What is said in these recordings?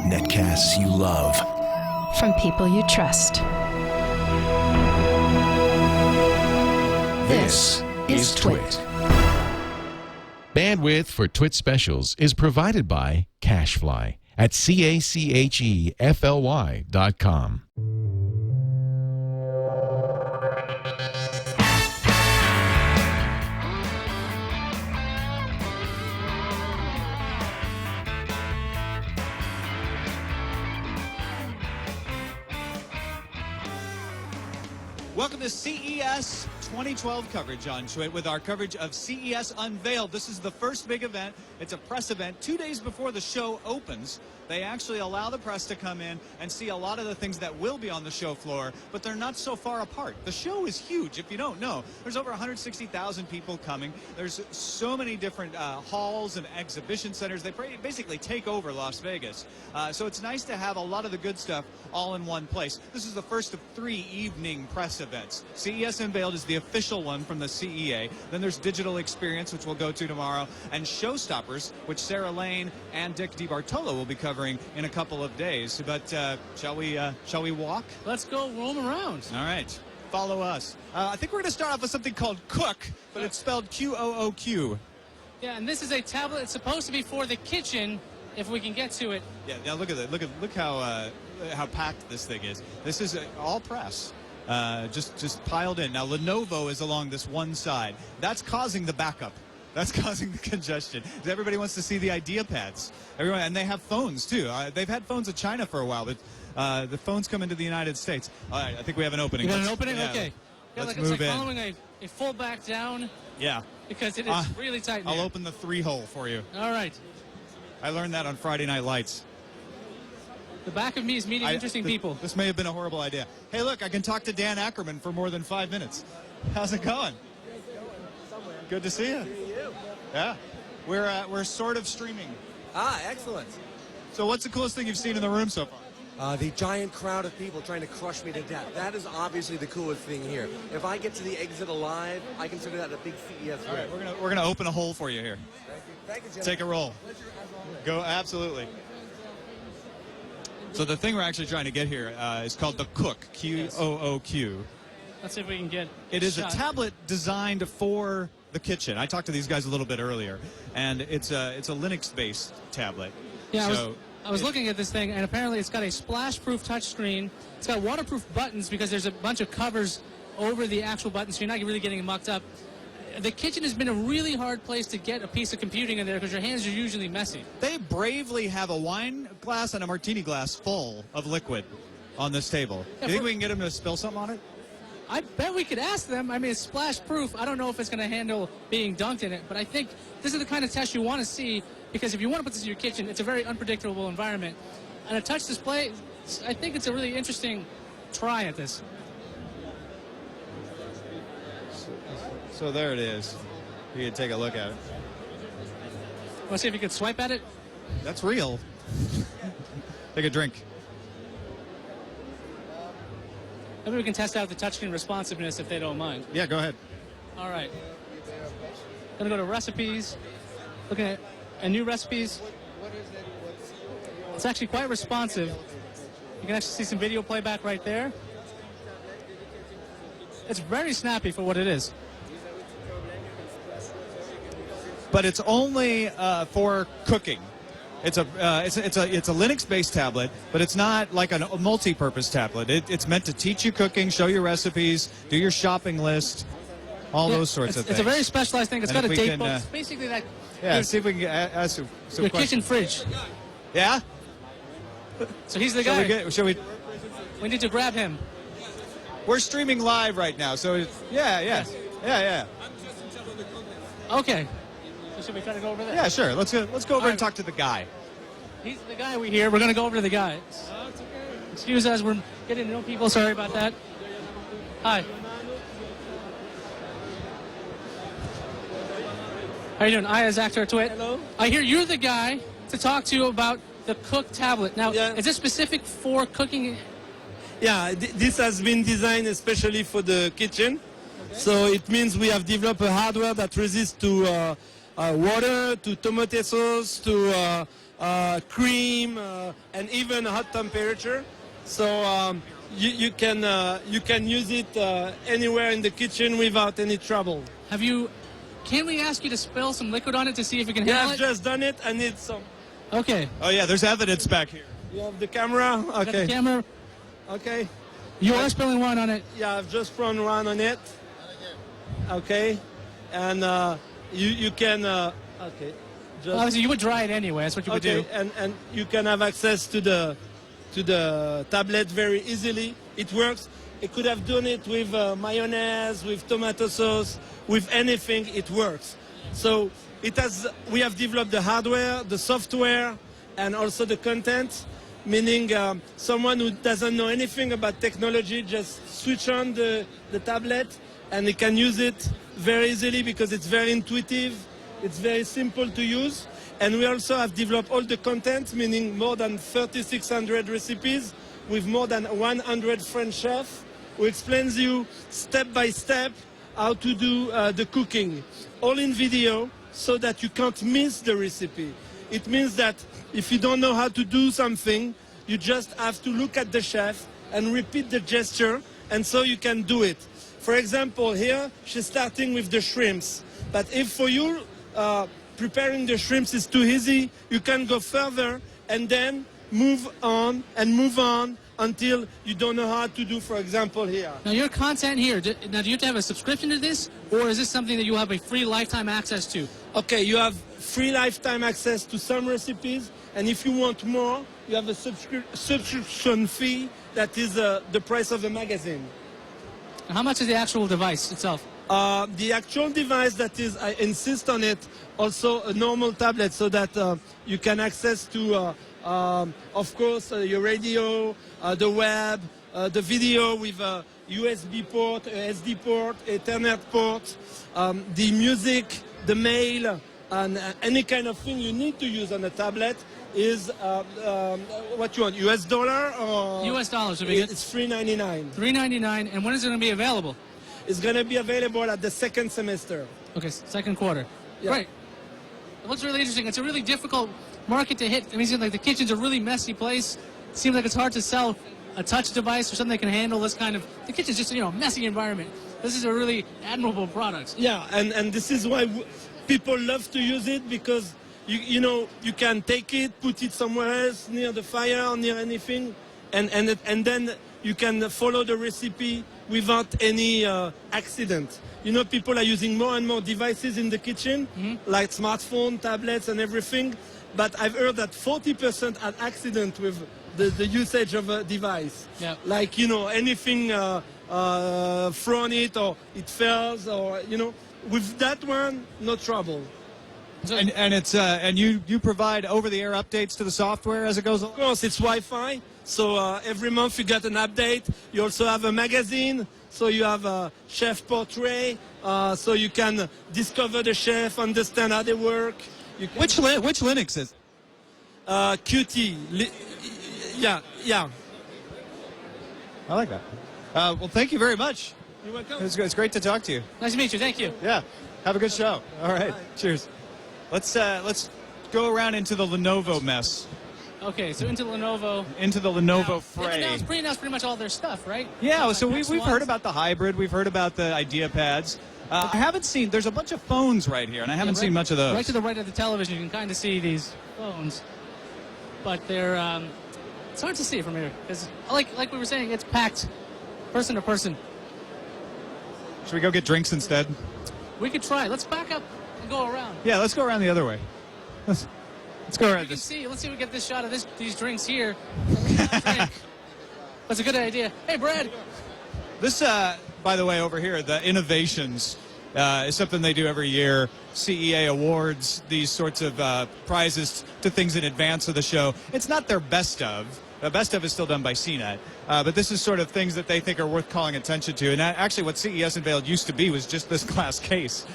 Netcasts you love. From people you trust. This is TWiT. Bandwidth for TWiT specials is provided by Cachefly at cachefly.com. Welcome to CES 2012 coverage on TWiT with our coverage of CES Unveiled. This is the first big event. It's a press event 2 days before the show opens. They actually allow the press to come in and see a lot of the things that will be on the show floor, but they're not so far apart. The show is huge, if you don't know. There's over 160,000 people coming. There's so many different halls and exhibition centers. They basically take over Las Vegas. So it's nice to have a lot of the good stuff all in one place. This is the first of 3 evening press events. CES Unveiled is the official one from the CEA. Then there's Digital Experience, which we'll go to tomorrow, and Showstoppers, which Sarah Lane and Dick DiBartolo will be covering in a couple of days. But shall we walk? Let's go roam around. All right. Follow us. I think we're going to start off with something called Cook, but it's spelled Q-O-O-Q. Yeah, and this is a tablet. It's supposed to be for the kitchen, if we can get to it. Yeah. Look at that. Look how packed this thing is. This is all press. Just piled in. Now Lenovo is along this one side. That's causing the backup. That's causing the congestion. Everybody wants to see the IdeaPads. Everyone, and they have phones too. They've had phones in China for a while, but the phones come into the United States. All right, I think we have an opening. You got an opening? Yeah, okay. Let's move move in. in. Following a full back down. Yeah. Because it is really tight in I'll there. open the 3-hole for you. All right. I learned that on Friday Night Lights. The back of me is meeting interesting people. This may have been a horrible idea. Hey, look, I can talk to Dan Ackerman for more than 5 minutes. How's it going? Good to see you. Yeah. We're sort of streaming. Ah, excellent. So what's the coolest thing you've seen in the room so far? The giant crowd of people trying to crush me to death. That is obviously the coolest thing here. If I get to the exit alive, I consider that a big CES win. All right, we're gonna open a hole for you here. Thank you, Jim. Take a roll. Go, absolutely. So the thing we're actually trying to get here is called the Cook, Q-O-O-Q. Let's see if we can get It is shot. a tablet designed for the kitchen. I talked to these guys a little bit earlier, and it's a Linux-based tablet. Yeah, So I was looking at this thing, and apparently it's got a splash-proof touchscreen. It's got waterproof buttons because there's a bunch of covers over the actual buttons, so you're not really getting it mucked up. The kitchen has been a really hard place to get a piece of computing in there because your hands are usually messy. they bravely have a wine glass and a martini glass full of liquid on this table. Yeah, You think we can get them to spill something on it? I bet we could ask them. I mean, it's splash-proof. I don't know if it's going to handle being dunked in it, but I think this is the kind of test you want to see because if you want to put this in your kitchen, it's a very unpredictable environment. And a touch display, I think it's a really interesting try at this. So there it is. You can take a look at it. Want to see if you could swipe at it? That's real. Take a drink. Maybe we can test out the touchscreen responsiveness if they don't mind. Yeah, go ahead. All right. Gonna go to recipes. Looking at new recipes. It's actually quite responsive. You can actually see some video playback right there. It's very snappy for what it is. But it's only for cooking. It's a Linux-based tablet, but it's not like a multi-purpose tablet. It's meant to teach you cooking, show you recipes, do your shopping list, all those sorts of things. It's a very specialized thing. It's And got a if we date can, book. It's basically that. Yeah, see if we can ask some Your kitchen questions. fridge. Yeah? So he's the Shall guy. we We need to grab him. We're streaming live right now, so yeah. Okay. So should we try to go over there? Yeah, sure. Let's go over right. and talk to the guy. He's the guy we hear. We're going to go over to the guy. Excuse us. We're getting to know people. Sorry about that. Hi. How you doing? Iyaz, Akhtar, TWiT. Hello. I hear you're the guy to talk to about the Cook tablet. Now, Yeah. is this specific for cooking? Yeah, this has been designed especially for the kitchen. So it means we have developed a hardware that resists to water to tomato sauce to cream and even hot temperature. So you can use it anywhere in the kitchen without any trouble. Can we ask you to spill some liquid on it to see if it can Yeah, handle I've it? just done it. I need some. Okay. Oh, yeah, there's evidence back here. You have the camera? Got the Okay. camera. Okay. You are spilling wine on it. Yeah, I've just thrown one on it. Okay. And you can, okay. Just, Obviously, you would dry it anyway. That's what you would do. and you can have access to the tablet very easily. It works. It could have done it with mayonnaise, with tomato sauce, with anything. It works. So we have developed the hardware, the software, and also the content. Meaning someone who doesn't know anything about technology just switch on the tablet and they can use it very easily because it's very intuitive. It's very simple to use. And we also have developed all the content, meaning more than 3,600 recipes with more than 100 French chefs who explains you step by step how to do the cooking, all in video so that you can't miss the recipe. It means that if you don't know how to do something, you just have to look at the chef and repeat the gesture, and so you can do it. For example, here she's starting with the shrimps. But if for you preparing the shrimps is too easy, you can go further and then move on until you don't know how to do, for example, here. Now, your content here, do you have to have a subscription to this, or is this something that you have a free lifetime access to? Okay, you have free lifetime access to some recipes, and if you want more, you have a subscription fee that is the price of the magazine. How much is the actual device itself? The actual device that is, I insist on it, also a normal tablet so that you can access to, of course, your radio, the web, the video with a USB port, a SD port, Ethernet port, the music, the mail, and any kind of thing you need to use on a tablet is what you want, US dollar or? US dollars would be good. It's $3.99. $3.99, and when is it going to be available? It's going to be available at the second semester. Okay, second quarter. Yeah. Great. It looks really interesting. It's a really difficult market to hit. I mean, it seems like the kitchen's a really messy place. It seems like it's hard to sell a touch device or something that can handle this kind of... The kitchen's just, a messy environment. This is a really admirable product. Yeah, and this is why people love to use it, because you can take it, put it somewhere else, near the fire or near anything, and then you can follow the recipe without any accident. People are using more and more devices in the kitchen, like smartphone, tablets, and everything. But I've heard that 40% had accident with the usage of a device. Yeah. Like, anything thrown it or it fails, or, with that one, no trouble. And it's and you provide over-the-air updates to the software as it goes along? Of course, it's Wi-Fi, so every month you get an update. You also have a magazine, so you have a chef portrait, so you can discover the chef, understand how they work. Which Linux is it? QT. Yeah. I like that. Well, thank you very much. You're welcome. It's great to talk to you. Nice to meet you. Thank you. Yeah. Have a good show. All right. Cheers. Let's go around into the Lenovo mess. Okay, so into Lenovo. Into the Lenovo Now, fray. They've announced pretty much all their stuff, right? Yeah, so Next we've ones. heard about the hybrid. We've heard about the idea pads. I haven't seen, there's a bunch of phones right here, and I haven't seen much of those. Right to the right of the television, you can kind of see these phones. But they're, it's hard to see from here. Because, like we were saying, it's packed person to person. Should we go get drinks instead? We could try. Let's back up and go around. Yeah, let's go around the other way. Let's go around We can this. see. Let's see if we get this shot of these drinks here. That's a good idea. Hey, Brad. This, by the way, over here, the innovations is something they do every year. CEA awards these sorts of prizes to things in advance of the show. It's not their best of. The best of is still done by CNET. But this is sort of things that they think are worth calling attention to. And actually what CES Unveiled used to be was just this glass case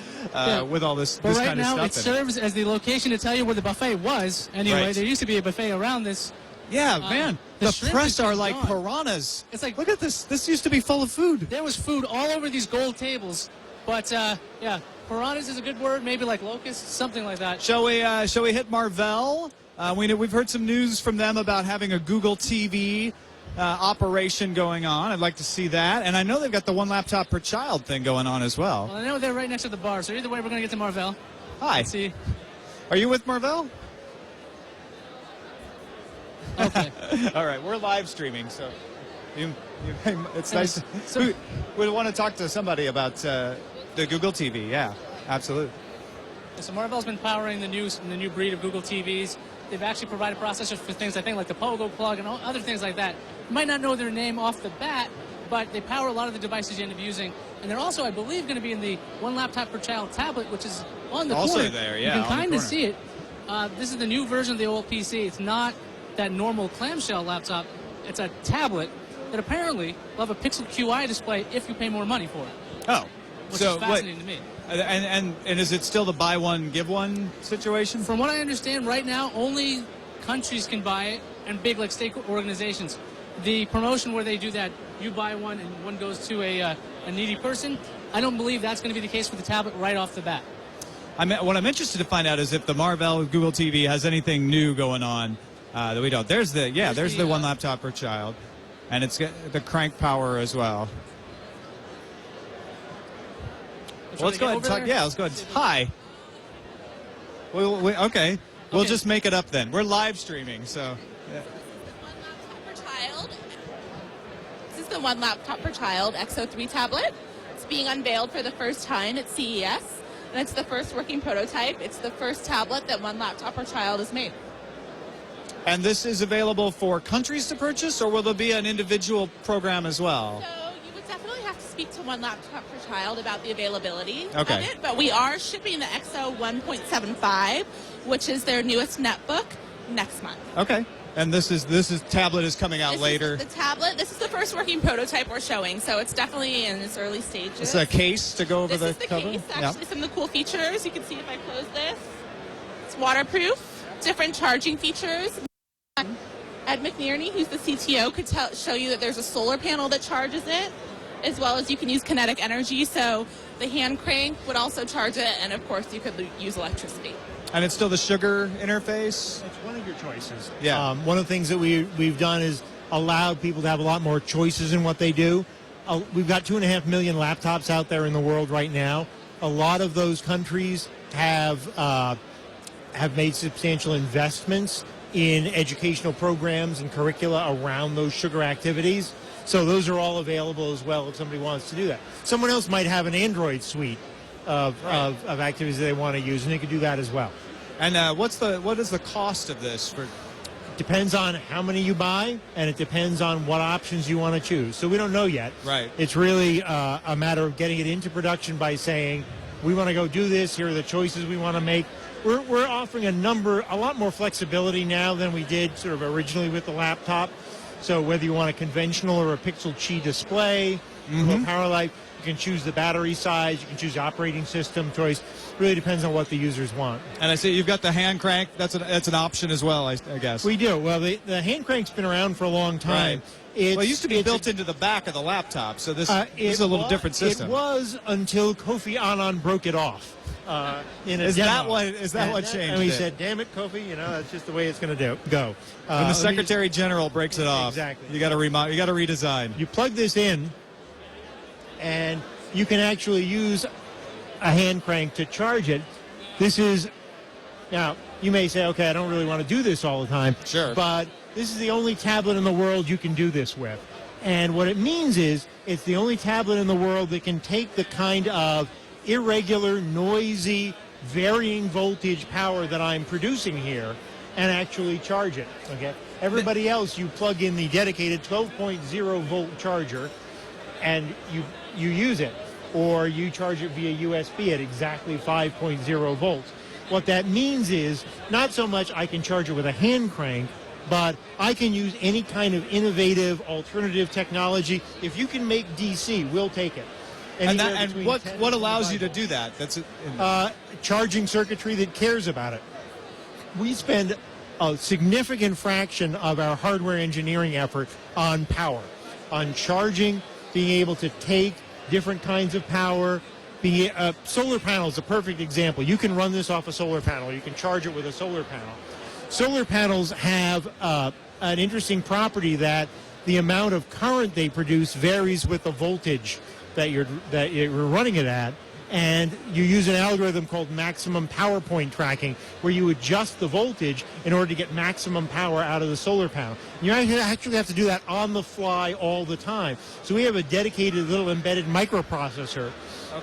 with all this But right kind of now, stuff it in it. serves as the location to tell you where the buffet was. Anyway, Right. there used to be a buffet around this. Yeah, man. the The shrimp press is are just like gone. piranhas. It's like- look at this. This used to be full of food. There was food all over these gold tables. But, yeah, Piranhas is a good word, maybe like locusts, something like that. Shall we hit Marvell? We've heard some news from them about having a Google TV operation going on. I'd like to see that. And I know they've got the one laptop per child thing going on as well. Well, I know they're right next to the bar, so either way, we're going to get to Marvell. Hi. Let's see. Are you with Marvell? Okay. All right, we're live streaming, so it's nice. We want to talk to somebody about the Google TV. Yeah, absolutely. So Marvell's been powering the new breed of Google TVs. They've actually provided processors for things I think like the Pogo plug and all other things like that. You might not know their name off the bat, but they power a lot of the devices you end up using. And they're also, I believe, going to be in the one laptop per child tablet, which is on the also corner. There, yeah. You can kind of see it. This is the new version of the old PC. It's not that normal clamshell laptop. It's a tablet that apparently will have a Pixel QI display if you pay more money for it. Oh, which is fascinating to me. And is it still the buy one give one situation? From what I understand, right now only countries can buy it and big like state organizations. The promotion where they do that, you buy one and one goes to a needy person. I don't believe that's going to be the case with the tablet right off the bat. What I'm interested to find out is if the Marvell Google TV has anything new going on that we don't. There's the one laptop per child, and it's got the crank power as well. Well, let's go ahead and talk. Yeah, let's go ahead. Hi. Okay. We'll just make it up then. We're live streaming, so. Yeah. One laptop per child. This is the one laptop per child XO3 tablet. It's being unveiled for the first time at CES, and it's the first working prototype. It's the first tablet that one laptop per child has made. And this is available for countries to purchase, or will there be an individual program as well? So you would definitely have to speak to one laptop per child about the availability of Okay. it, but we are shipping the XO 1.75, which is their newest netbook, next month. Okay. And this tablet is coming out later. The tablet. This is the first working prototype we're showing, so it's definitely in its early stages. It's a case to go over This is the cover. case. Actually, some of the cool features. You can see if I close this. It's waterproof. Different charging features. Ed McNerney, who's the CTO, could show you that there's a solar panel that charges it, as well as you can use kinetic energy. So the hand crank would also charge it, and of course you could use electricity. And it's still the sugar interface? It's one of your choices. Yeah. One of the things that we've done is allowed people to have a lot more choices in what they do. We've got 2.5 million laptops out there in the world right now. A lot of those countries have made substantial investments in educational programs and curricula around those sugar activities. So those are all available as well if somebody wants to do that. Someone else might have an Android suite of activities that they want to use, and they could do that as well. And what is the cost of this? Depends on how many you buy, and it depends on what options you want to choose. So we don't know yet. Right. It's really a matter of getting it into production by saying, we want to go do this, here are the choices we want to make. We're offering a lot more flexibility now than we did sort of originally with the laptop. So whether you want a conventional or a Pixel Qi display, low power life, you can choose the battery size, you can choose the operating system choice. Really depends on what the users want. And I see you've got the hand crank. That's an option as well, I guess. We do. Well, the hand crank's been around for a long time. Right. It used to be built into the back of the laptop, so this is a little different system. It was until Kofi Annan broke it off. In a demo. Is that what changed? And we said, "Damn it, Kofi! You know that's just the way it's going to go." When the Secretary General breaks it off, exactly, you got to redesign. You plug this in, and you can actually use a hand crank to charge it. Now you may say, "Okay, I don't really want to do this all the time." Sure, but this is the only tablet in the world you can do this with, and what it means is it's the only tablet in the world that can take the kind of irregular, noisy, varying voltage power that I'm producing here and actually charge it. Okay. Everybody else, you plug in the dedicated 12.0 volt charger and you use it, or you charge it via USB at exactly 5.0 volts. What that means is not so much I can charge it with a hand crank, but I can use any kind of innovative alternative technology. If you can make DC, we'll take it. And what allows you to do that? That's charging circuitry that cares about it. We spend a significant fraction of our hardware engineering effort on power, on charging, being able to take different kinds of power, Solar panel is a perfect example. You can run this off a solar panel. You can charge it with a solar panel. Solar panels have an interesting property that the amount of current they produce varies with the voltage that you're running it at. And you use an algorithm called maximum power point tracking, where you adjust the voltage in order to get maximum power out of the solar panel. You actually have to do that on the fly all the time. So we have a dedicated little embedded microprocessor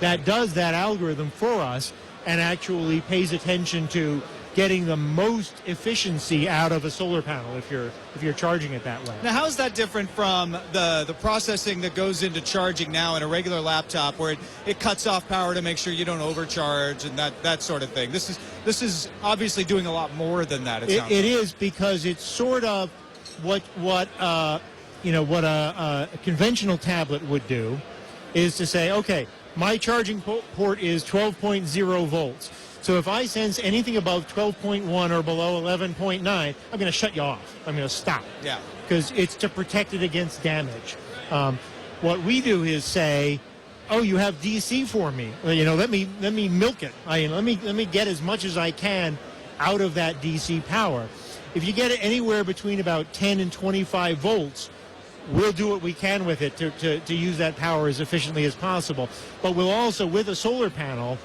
that does that algorithm for us and actually pays attention to getting the most efficiency out of a solar panel if you're charging it that way. Now, how is that different from the processing that goes into charging now in a regular laptop, where it cuts off power to make sure you don't overcharge and that sort of thing? This is obviously doing a lot more than that. It is, because it's sort of what a conventional tablet would do, is to say, okay, my charging port is 12.0 volts. So if I sense anything above 12.1 or below 11.9, I'm going to shut you off. I'm going to stop. Yeah. Because it's to protect it against damage. What we do is say, oh, you have DC for me. Let me milk it. Let me get as much as I can out of that DC power. If you get it anywhere between about 10 and 25 volts, we'll do what we can with it to use that power as efficiently as possible. But we'll also, with a solar panel,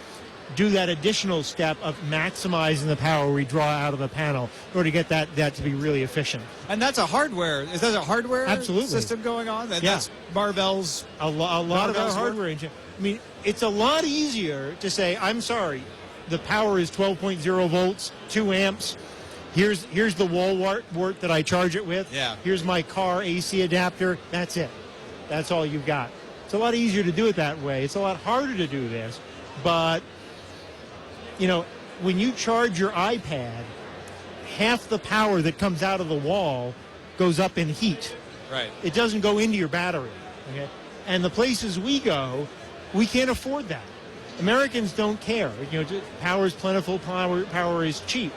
do that additional step of maximizing the power we draw out of the panel in order to get that to be really efficient. And that's a hardware. Is that a hardware Absolutely. system going on? And that's Marvell's. A lot of our hardware engine. I mean, it's a lot easier to say, I'm sorry, the power is 12.0 volts, 2 amps. Here's the wall wart that I charge it with. Yeah. Here's my car AC adapter. That's it. That's all you've got. It's a lot easier to do it that way. It's a lot harder to do this, but when you charge your iPad, half the power that comes out of the wall goes up in heat. Right. It doesn't go into your battery. Okay? And the places we go, we can't afford that. Americans don't care. Power is plentiful, power is cheap.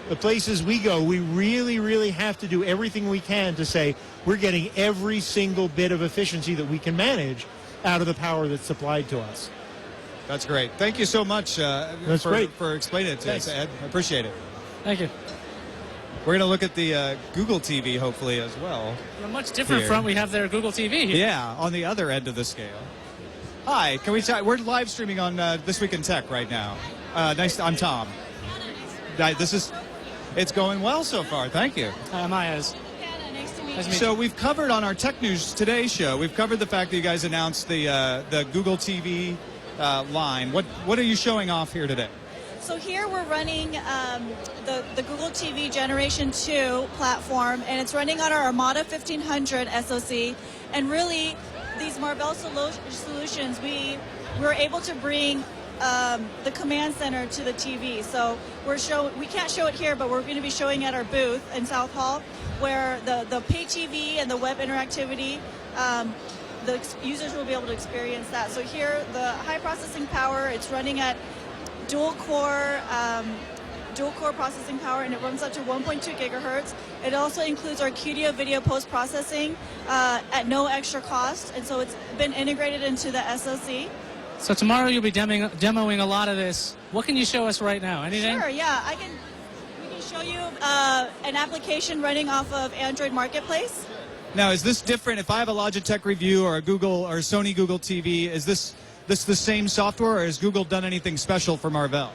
The places we go, we really, really have to do everything we can to say we're getting every single bit of efficiency that we can manage out of the power that's supplied to us. That's great. Thank you so much for explaining it to us, Ed. I appreciate it. Thank you. We're going to look at the Google TV, hopefully, as well. A much different front we have there, Google TV. Here. Yeah, on the other end of the scale. Hi, can we talk? We're live streaming on This Week in Tech right now. I'm Tom. It's going well so far. Thank you. I'm Iyaz. So we've covered on our Tech News Today show, we've covered the fact that you guys announced the Google TV line. What are you showing off here today? So here we're running the Google TV Generation 2 platform, and it's running on our Armada 1500 SoC. And really, these Marvell solutions, we were able to bring the command center to the TV. So we can't show it here, but we're going to be showing at our booth in South Hall, where the pay TV and the web interactivity, the users will be able to experience that. So here, the high processing power, it's running at dual core processing power, and it runs up to 1.2 gigahertz. It also includes our QDO video post-processing at no extra cost, and so it's been integrated into the SoC. So tomorrow you'll be demoing a lot of this. What can you show us right now? Anything? Sure, yeah. We can show you an application running off of Android Marketplace. Now, is this different? If I have a Logitech review or a Google or Sony Google TV, is this the same software, or has Google done anything special for Marvell?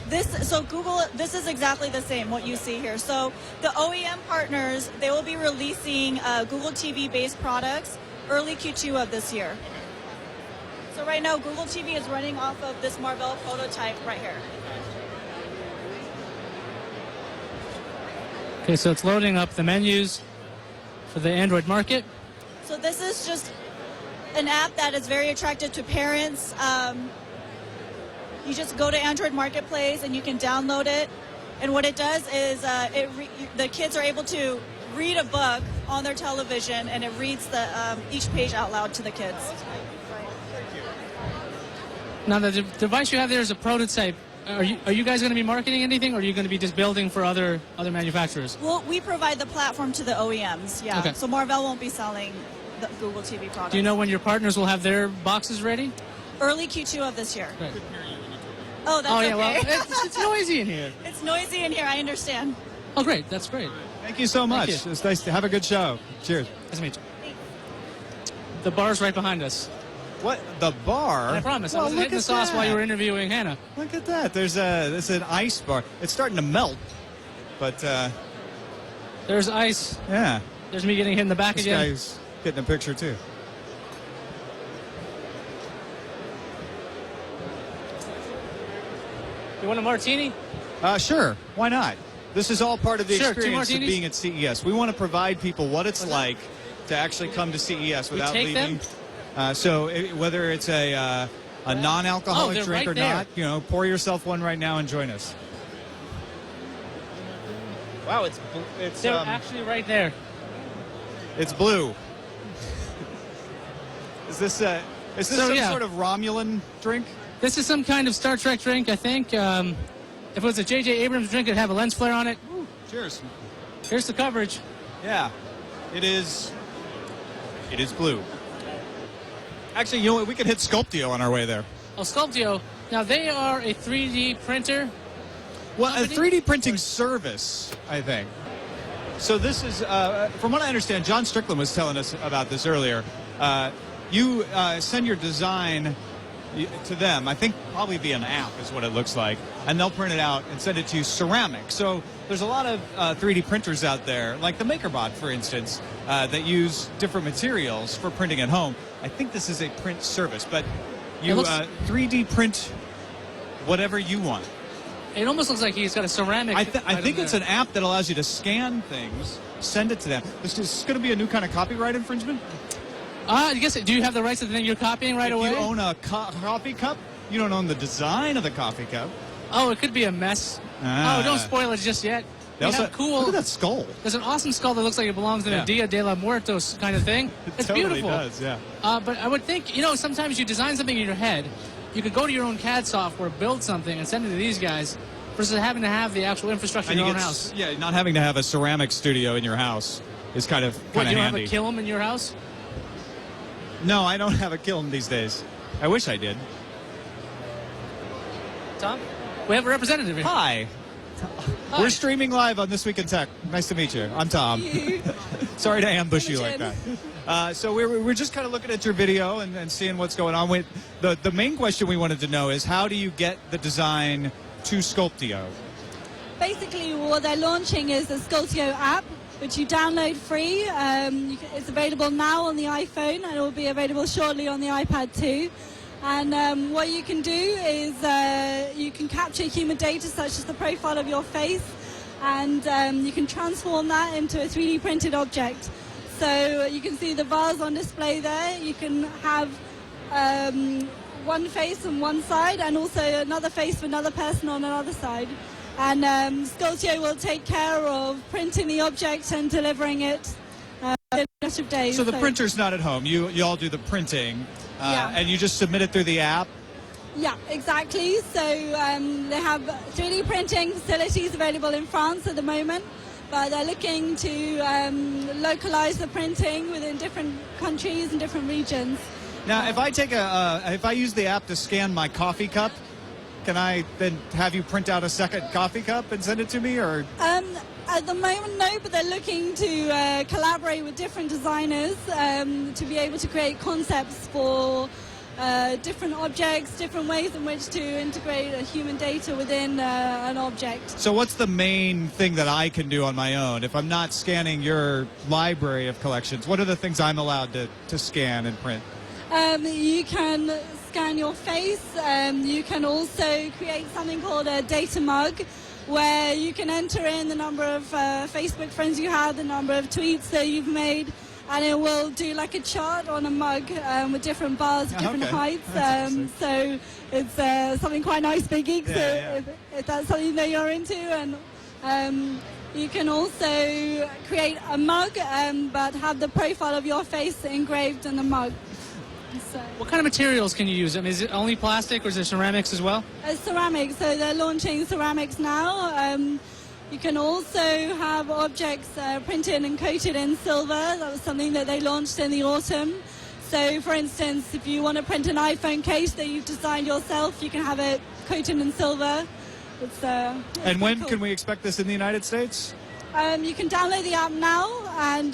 This is exactly the same, what you see here. So the OEM partners, they will be releasing Google TV-based products early Q2 of this year. So right now, Google TV is running off of this Marvell prototype right here. Okay, so it's loading up the menus for the Android market. So this is just an app that is very attractive to parents. You just go to Android Marketplace and you can download it. And what it does is the kids are able to read a book on their television, and it reads each page out loud to the kids. Now, the device you have there is a prototype. Are you guys going to be marketing anything, or are you going to be just building for other manufacturers? Well, we provide the platform to the OEMs, yeah. Okay. So Marvell won't be selling the Google TV product. Do you know when your partners will have their boxes ready? early Q2 of this year. Right. Oh, that's okay. Yeah, well, it's noisy in here. It's noisy in here, I understand. Oh, great. That's great. Thank you so much. Thank you. It's nice to have a good show. Cheers. Nice to meet you. The bar's right behind us. What? The bar? And I promise, I Well, wasn't look hitting the at sauce while you were that. interviewing Hannah. Look at that. There's an ice bar. It's starting to melt. But, There's ice. yeah. There's me getting hit in the back This again. guy's getting a picture, too. You want a martini? Sure. Why not? This is all part of the Sure, 2 experience of martinis? being at CES. We want to provide people what it's like to actually come to CES without take leaving. them? Whether it's a non-alcoholic they're drink right or there. not, pour yourself one right now and join us. Wow, it's They're actually right there. it's blue. Is this some yeah. sort of Romulan drink? This is some kind of Star Trek drink, I think. If it was a J.J. Abrams drink, it'd have a lens flare on it. Ooh, cheers. Here's the coverage. Yeah, it is blue. Actually, you know what? We could hit Sculptio on our way there. Oh, Sculptio. Now, they are a 3D printer. Well, a company? 3D printing service, I think. So this is, from what I understand, John Strickland was telling us about this earlier. You send your design to them. I think probably via an app is what it looks like. And they'll print it out and send it to you ceramic. So there's a lot of 3D printers out there, like the MakerBot, for instance, that use different materials for printing at home. I think this is a print service, but you 3D print whatever you want. It almost looks like he's got a ceramic. I think it's an app that allows you to scan things, send it to them. This is going to be a new kind of copyright infringement? I guess, do you have the rights to the thing you're copying right away? If you own a coffee cup, you don't own the design of the coffee cup. Oh, it could be a mess. Ah. Oh, don't spoil it just yet. They also, cool. Look at that skull. There's an awesome skull that looks like it belongs in Yeah. a Dia de la Muertos kind of thing. It's totally beautiful. does, yeah. But I would think, sometimes you design something in your head. You could go to your own CAD software, build something, and send it to these guys, versus having to have the actual infrastructure in your own house. Yeah, not having to have a ceramic studio in your house is kind of What, you don't handy. have a kiln in your house? No, I don't have a kiln these days. I wish I did. Tom? We have a representative here. Hi. Hi. We're streaming live on This Week in Tech. Nice to meet you. I'm Tom. Sorry to ambush you like that. So we're just kind of looking at your video and seeing what's going on. The main question we wanted to know is, how do you get the design to Sculptio? Basically, what they're launching is the Sculptio app, which you download free. It's available now on the iPhone, and it will be available shortly on the iPad too. And what you can do is you can capture human data such as the profile of your face, and you can transform that into a 3D printed object. So you can see the vase on display there. You can have one face on one side and also another face for another person on another side. And Sculptio will take care of printing the object and delivering it in a matter of days. So the printer's not at home. You all do the printing, Yeah. and you just submit it through the app? Yeah, exactly. So they have 3D printing facilities available in France at the moment, but they're looking to localize the printing within different countries and different regions. Now, if I use the app to scan my coffee cup, can I then have you print out a second coffee cup and send it to me, or? At the moment, no, but they're looking to collaborate with different designers to be able to create concepts for different objects, different ways in which to integrate human data within an object. So what's the main thing that I can do on my own? If I'm not scanning your library of collections, what are the things I'm allowed to scan and print? You can scan your face. You can also create something called a data mug, where you can enter in the number of Facebook friends you have, the number of tweets that you've made, and it will do like a chart on a mug with different bars, different heights. So it's something quite nice for geeks, if that's something that you're into. And you can also create a mug, but have the profile of your face engraved in the mug. So. What kind of materials can you use? I mean, is it only plastic, or is there ceramics as well? Ceramics, so they're launching ceramics now. You can also have objects printed and coated in silver. That was something that they launched in the autumn. So, for instance, if you want to print an iPhone case that you've designed yourself, you can have it coated in silver. It's and when cool. can we expect this in the United States? You can download the app now, and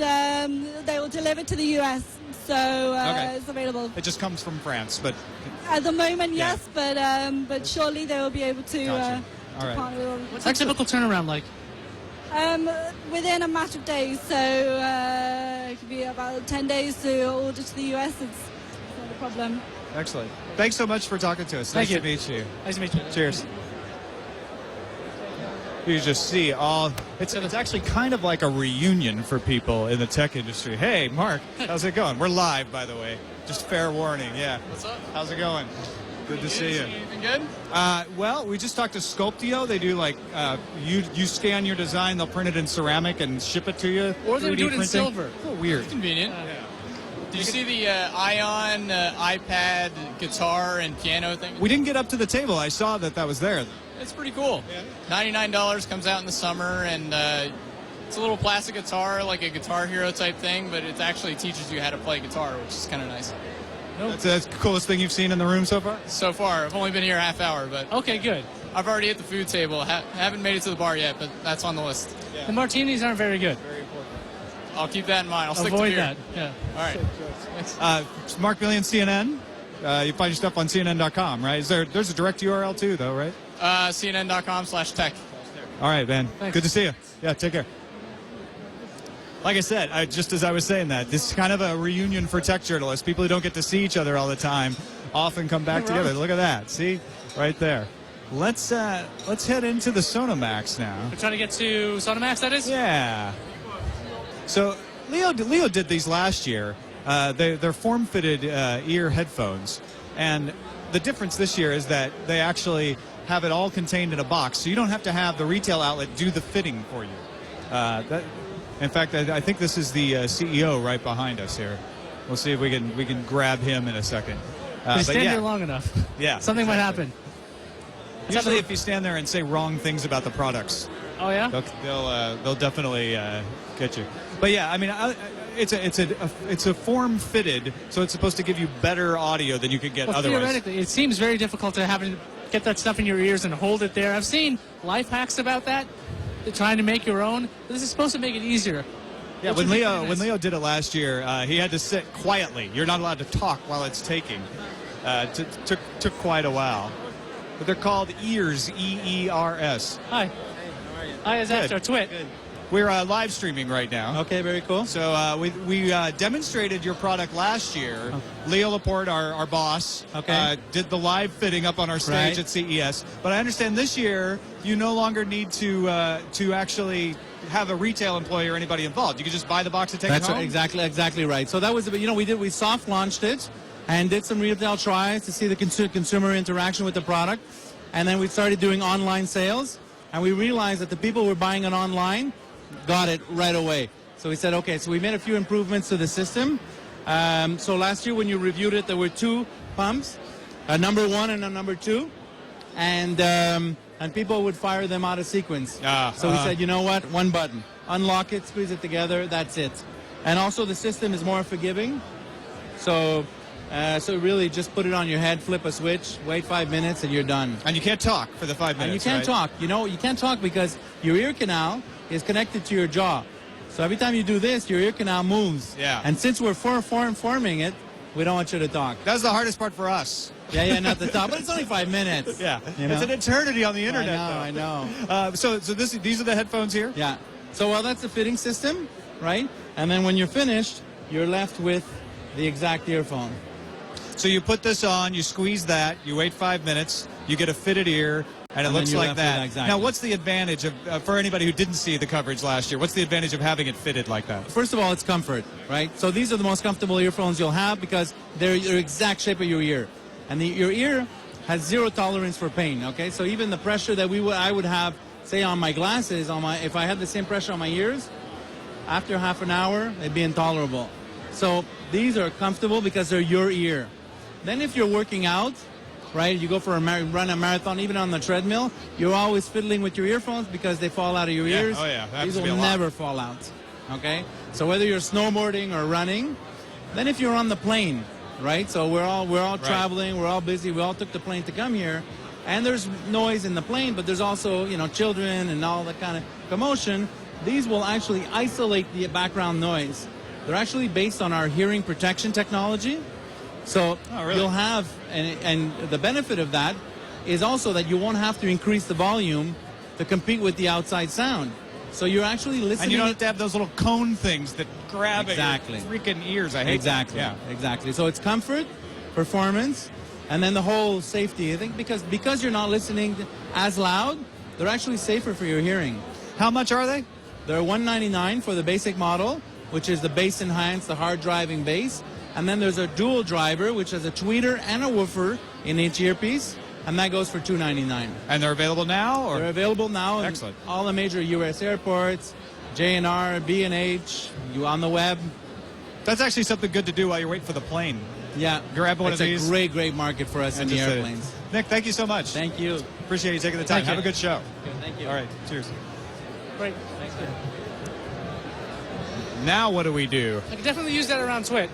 they will deliver to the US. So it's available. It just comes from France, but At the moment, Yeah. yes, but surely they will be able to. Gotcha. All to right. partner with all- What's a typical turnaround like? Within a matter of days, so it could be about 10 days to order to the US. It's not a problem. excellent. Thanks so much for talking to us. Thank Nice you. to meet you. Nice to meet you. Cheers. You just see all. It's actually kind of like a reunion for people in the tech industry. Hey, Mark, how's it going? We're live, by the way. Just fair warning. Yeah. What's up? How's it going? Good to see you. Anything good? Well, we just talked to Sculptio. They do like you scan your design, they'll print it in ceramic and ship it to you. Or they 3D do it in printing. silver. Oh, weird. Convenient. Did you see the Ion iPad guitar and piano thing? We didn't get up to the table. I saw that was there. It's pretty cool. $99 comes out in the summer, and it's a little plastic guitar, like a Guitar Hero type thing, but it actually teaches you how to play guitar, which is kind of nice. That's the coolest thing you've seen in the room so far? So far, I've only been here a half hour, but Okay, good. I've already hit the food table. Haven't made it to the bar yet, but that's on the list. The martinis aren't very good. I'll keep that in mind. I'll stick to Avoid beer. that. Yeah. All right. Mark Millian, CNN. You find your stuff on CNN.com, right? There's a direct URL too, though, right? CNN.com/tech. All right, man. Thanks. Good to see you. Yeah, take care. Like I said, just as I was saying that, this is kind of a reunion for tech journalists. People who don't get to see each other all the time often come back together. Look at that. See? Right there. Let's head into the Sonomax now. We're trying to get to Sonomax, that is? Yeah. So Leo did these last year. They're form-fitted ear headphones, and the difference this year is that they actually have it all contained in a box, so you don't have to have the retail outlet do the fitting for you. In fact, I think this is the CEO right behind us here. We'll see if we can grab him in a second. Just stand there long enough. Yeah, Something might happen. Usually, if you stand there and say wrong things about the products, Oh, yeah? they'll definitely get you. But yeah, I mean, it's a form fitted, so it's supposed to give you better audio than you could get Well, otherwise. theoretically, it seems very difficult to have to get that stuff in your ears and hold it there. I've seen life hacks about that. They're trying to make your own. This is supposed to make it easier. Yeah, Which when would be pretty nice. Leo did it last year, he had to sit quietly. You're not allowed to talk while it's taking. Took quite a while. But they're called Ears, E-E-R-S. Hi. Hi, is Good. Akhtar, TWiT. We're live streaming right now. Okay, very cool. So we demonstrated your product last year. Leo Laporte, our boss, did the live fitting up on our stage at CES. But I understand this year you no longer need to actually have a retail employee or anybody involved. You can just buy the box and take That's it home. right, exactly right. So that was, we soft launched it and did some retail tries to see the consumer interaction with the product, and then we started doing online sales, and we realized that the people who were buying it online got it right away. So we said, okay, so we made a few improvements to the system. So last year when you reviewed it, there were two pumps, a number 1 and a number 2, and people would fire them out of sequence. So we said, you know what, one button, unlock it, squeeze it together, that's it. And also the system is more forgiving. So really just put it on your head, flip a switch, wait 5 minutes, and you're done. And you can't talk for the 5 minutes. And you can't talk. You can't talk because your ear canal is connected to your jaw. So every time you do this, your ear canal moves. Yeah. And since we're forming it, we don't want you to talk. That's the hardest part for us. Yeah, not the top, but it's only 5 minutes. Yeah, You know? it's an eternity on the internet. I know. So these are the headphones here. Yeah. So that's the fitting system, right? And then when you're finished, you're left with the exact earphone. So you put this on, you squeeze that, you wait 5 minutes, you get a fitted ear, and it And looks then you're like left with that. that, exactly. Now, what's the advantage of for anybody who didn't see the coverage last year? What's the advantage of having it fitted like that? First of all, it's comfort, right? So these are the most comfortable earphones you'll have because they're your exact shape of your ear. And your ear has zero tolerance for pain, okay? So even the pressure that I would have, say, on my glasses, if I had the same pressure on my ears, after half an hour, it'd be intolerable. So these are comfortable because they're your ear. Then if you're working out, right, you go for run a marathon, even on the treadmill, you're always fiddling with your earphones because they fall out of your ears. Oh yeah, that happens These to be will a lot. never fall out, okay? So whether you're snowboarding or running, Then if you're on the plane, right? So we're all traveling, we're all busy, we all took the plane to come here, and there's noise in the plane, but there's also, you know, children and all that kind of commotion. These will actually isolate the background noise. They're actually based on our hearing protection technology. So you'll have, and the benefit of that is also that you won't have to increase the volume to compete with the outside sound. So you're actually listening. And you don't have to have those little cone things that grab exactly. at your freaking ears. I hate exactly. that. Yeah, exactly. So it's comfort, performance, and then the whole safety. I think because you're not listening as loud, they're actually safer for your hearing. How much are they? They're $199 for the basic model, which is the bass enhanced, the hard driving bass. And then there's a dual driver, which has a tweeter and a woofer in each earpiece, and that goes for $299. And they're available now? Or? They're available now in Excellent. all the major U.S. airports, JNR, B&H, you on the web. That's actually something good to do while you're waiting for the plane. Yeah. Grab one of these. It's a great market for us in the airplanes. Nick, thank you so much. Thank you. Appreciate you taking the time. Have a good show. Thank you. All right. Cheers. Great. Thanks. Now what do we do? I could definitely use that around TWiT.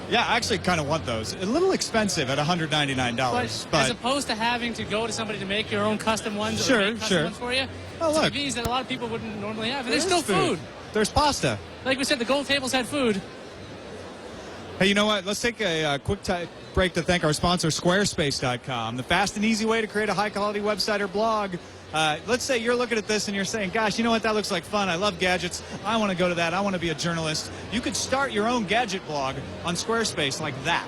Yeah, I actually kind of want those. A little expensive at $199. But as opposed to having to go to somebody to make your own custom ones or make custom ones for you, oh, look. TVs that a lot of people wouldn't normally have. And there's still food. There's pasta. Like we said, the gold tables had food. Hey, you know what? Let's take a quick break to thank our sponsor, Squarespace.com, the fast and easy way to create a high-quality website or blog. Let's say you're looking at this and you're saying, gosh, you know what? That looks like fun. I love gadgets. I want to go to that. I want to be a journalist. You could start your own gadget blog on Squarespace like that.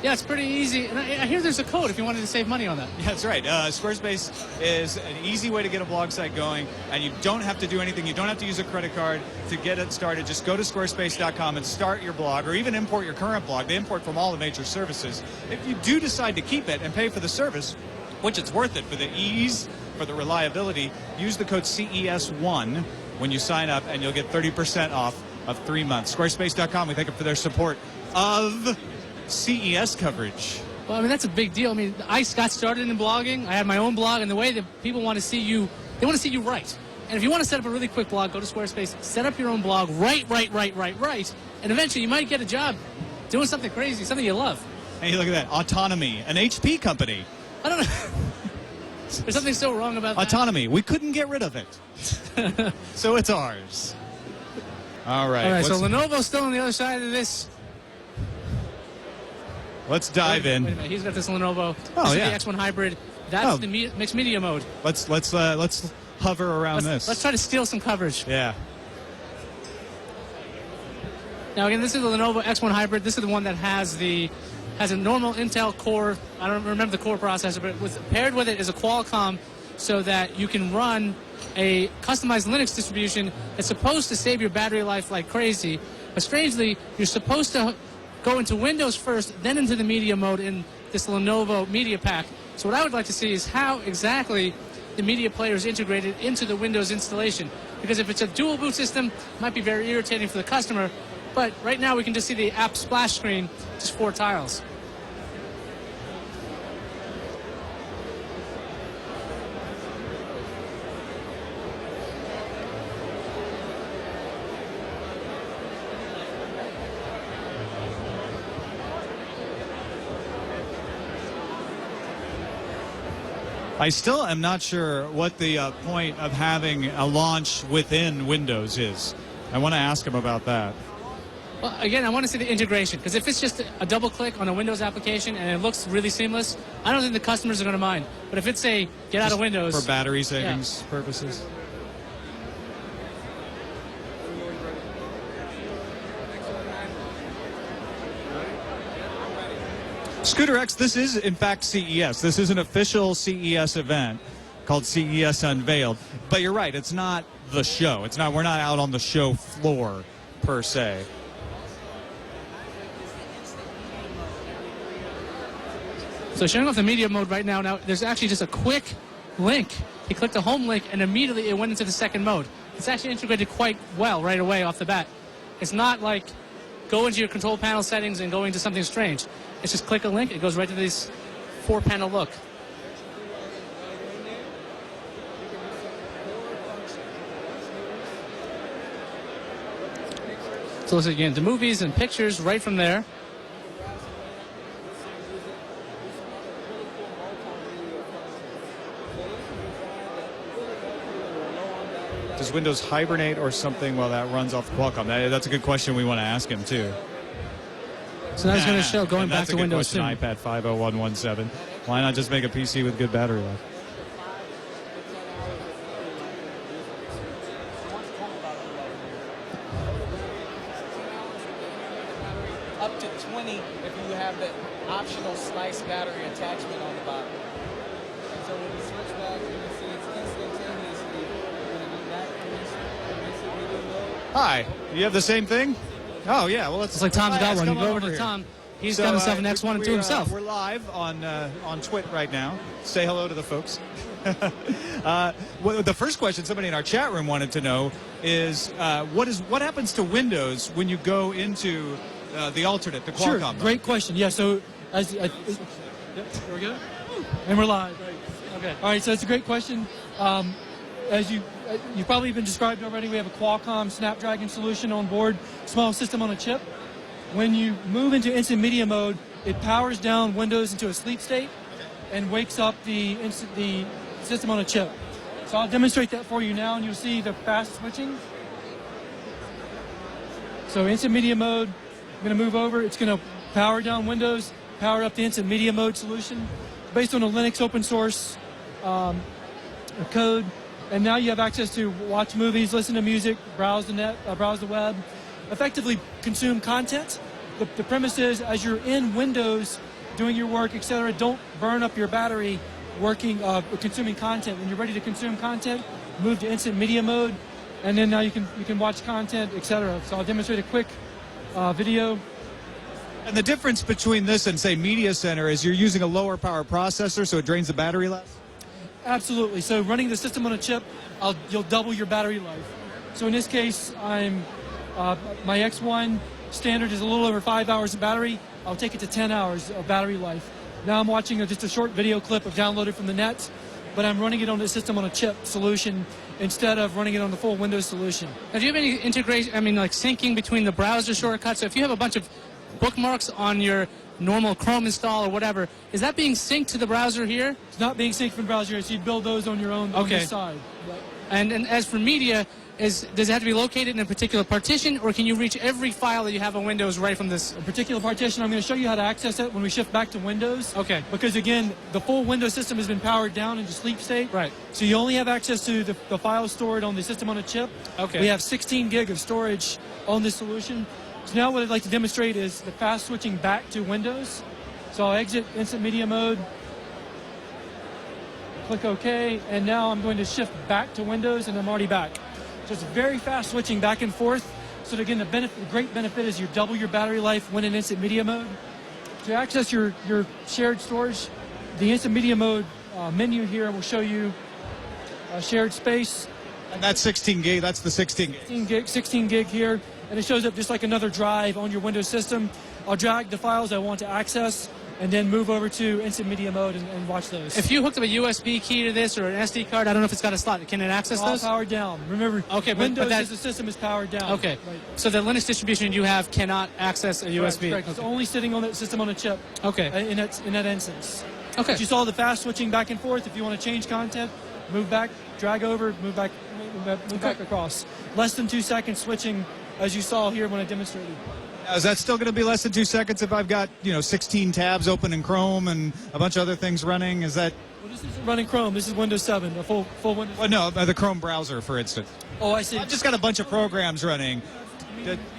Yeah, it's pretty easy. And I hear there's a code if you wanted to save money on that. Yeah, that's right. Squarespace is an easy way to get a blog site going, and you don't have to do anything. You don't have to use a credit card to get it started. Just go to squarespace.com and start your blog, or even import your current blog. They import from all the major services. If you do decide to keep it and pay for the service, which it's worth it for the ease, for the reliability, use the code CES1 when you sign up, and you'll get 30% off of 3 months. Squarespace.com, we thank them for their support of CES coverage. Well, I mean, that's a big deal. I mean, I got started in blogging. I had my own blog, and the way that people want to see you, they want to see you write. And if you want to set up a really quick blog, go to Squarespace, set up your own blog, write, and eventually you might get a job doing something crazy, something you love. Hey, look at that. Autonomy, an HP company. I don't know. There's something so wrong about that. Autonomy. We couldn't get rid of it. So it's ours. All right. All right, so Lenovo's still on the other side of this. Let's dive in. Wait a minute. He's got this Lenovo. Oh, this yeah. is the X1 hybrid. That's the mixed media mode. Let's hover around this. Let's try to steal some coverage. Yeah. Now again, this is the Lenovo X1 hybrid. This is the one that has a normal Intel Core. I don't remember the core processor, but paired with it is a Qualcomm, so that you can run a customized Linux distribution that's supposed to save your battery life like crazy. But strangely, you're supposed to go into Windows first, then into the media mode in this Lenovo Media Pack. So what I would like to see is how exactly the media player is integrated into the Windows installation. Because if it's a dual boot system, it might be very irritating for the customer. But right now we can just see the app splash screen, just 4 tiles. I still am not sure what the point of having a launch within Windows is. I want to ask him about that. Well, again, I want to see the integration, because if it's just a double click on a Windows application and it looks really seamless, I don't think the customers are going to mind. But if it's a get out of Windows for battery savings purposes. Scooter X, this is in fact CES. This is an official CES event called CES Unveiled. But you're right, it's not the show. It's not. We're not out on the show floor per se. So showing off the media mode right now. Now there's actually just a quick link. He clicked the home link and immediately it went into the second mode. It's actually integrated quite well right away off the bat. It's not like go into your control panel settings and go into something strange. It's just click a link, it goes right to this 4-panel look. So let's get into movies and pictures right from there. Does Windows hibernate or something while that runs off the Qualcomm? That's a good question we want to ask him, too. So now it's going to show going back to Windows soon. iPad 50117. Why not just make a PC with good battery life? Up to 20 if you have the optional slice battery attachment on the bottom. So when you switch back, you can see it's instantaneously going to be back from this video mode. Hi, you have the same thing? Oh, yeah. Well, it's like Tom's got one. You go over to Tom. He's got himself an X1 and 2 himself. We're live on TWiT right now. Say hello to the folks. Well, the first question somebody in our chat room wanted to know is what happens to Windows when you go into the alternate, the Qualcomm? Sure, great question. Yeah, so yep, we're good? And we're live. Okay. All right, so that's a great question. As you've probably been described already, we have a Qualcomm Snapdragon solution on board, small system on a chip. When you move into instant media mode, it powers down Windows into a sleep state and wakes up the system on a chip. So I'll demonstrate that for you now, and you'll see the fast switching. So instant media mode, I'm going to move over. It's going to power down Windows, power up the instant media mode solution based on a Linux open source code. And now you have access to watch movies, listen to music, browse the net, browse the web, effectively consume content. The premise is, as you're in Windows doing your work, etc., don't burn up your battery working, consuming content. When you're ready to consume content, move to instant media mode, and then now you can watch content, etc. So I'll demonstrate a quick video. And the difference between this and, say, Media Center is you're using a lower power processor, so it drains the battery less? Absolutely. So running the system on a chip, you'll double your battery life. So in this case, my X1 standard is a little over 5 hours of battery. I'll take it to 10 hours of battery life. Now I'm watching just a short video clip of downloaded from the net, but I'm running it on the system on a chip solution instead of running it on the full Windows solution. Now, do you have any integration, like syncing between the browser shortcuts? So if you have a bunch of bookmarks on your normal Chrome install or whatever, is that being synced to the browser here? It's not being synced from the browser, so you build those on your own on this side. Yep. And as for media, does it have to be located in a particular partition, or can you reach every file that you have on Windows right from this? A particular partition, I'm going to show you how to access it when we shift back to Windows. Okay. Because again, the full Windows system has been powered down into sleep state. Right. So you only have access to the files stored on the system on a chip. Okay. We have 16 gig of storage on this solution. So now what I'd like to demonstrate is the fast switching back to Windows. So I'll exit instant media mode, click OK, and now I'm going to shift back to Windows, and I'm already back. So it's very fast switching back and forth. So again, the great benefit is you double your battery life when in instant media mode. To access your shared storage, the instant media mode menu here will show you shared space. And that's 16 gig. That's the 16 gig. 16 gig here. And it shows up just like another drive on your Windows system. I'll drag the files I want to access and then move over to instant media mode and watch those. If you hooked up a USB key to this or an SD card, I don't know if it's got a slot. Can it access all those? Powered down. Remember, Windows as the system is powered down. Okay. Right. So the Linux distribution you have cannot access a USB. Correct. It's only sitting on that system on a chip. Okay. In that instance. Okay. But you saw the fast switching back and forth. If you want to change content, move back, drag over, move back across. Less than 2 seconds switching, as you saw here when I demonstrated. Now, is that still going to be less than 2 seconds if I've got 16 tabs open in Chrome and a bunch of other things running? Is that? Well, this isn't running Chrome. This is Windows 7, a full Windows. Well, no, the Chrome browser, for instance. Oh, I see. I've just got a bunch of programs running.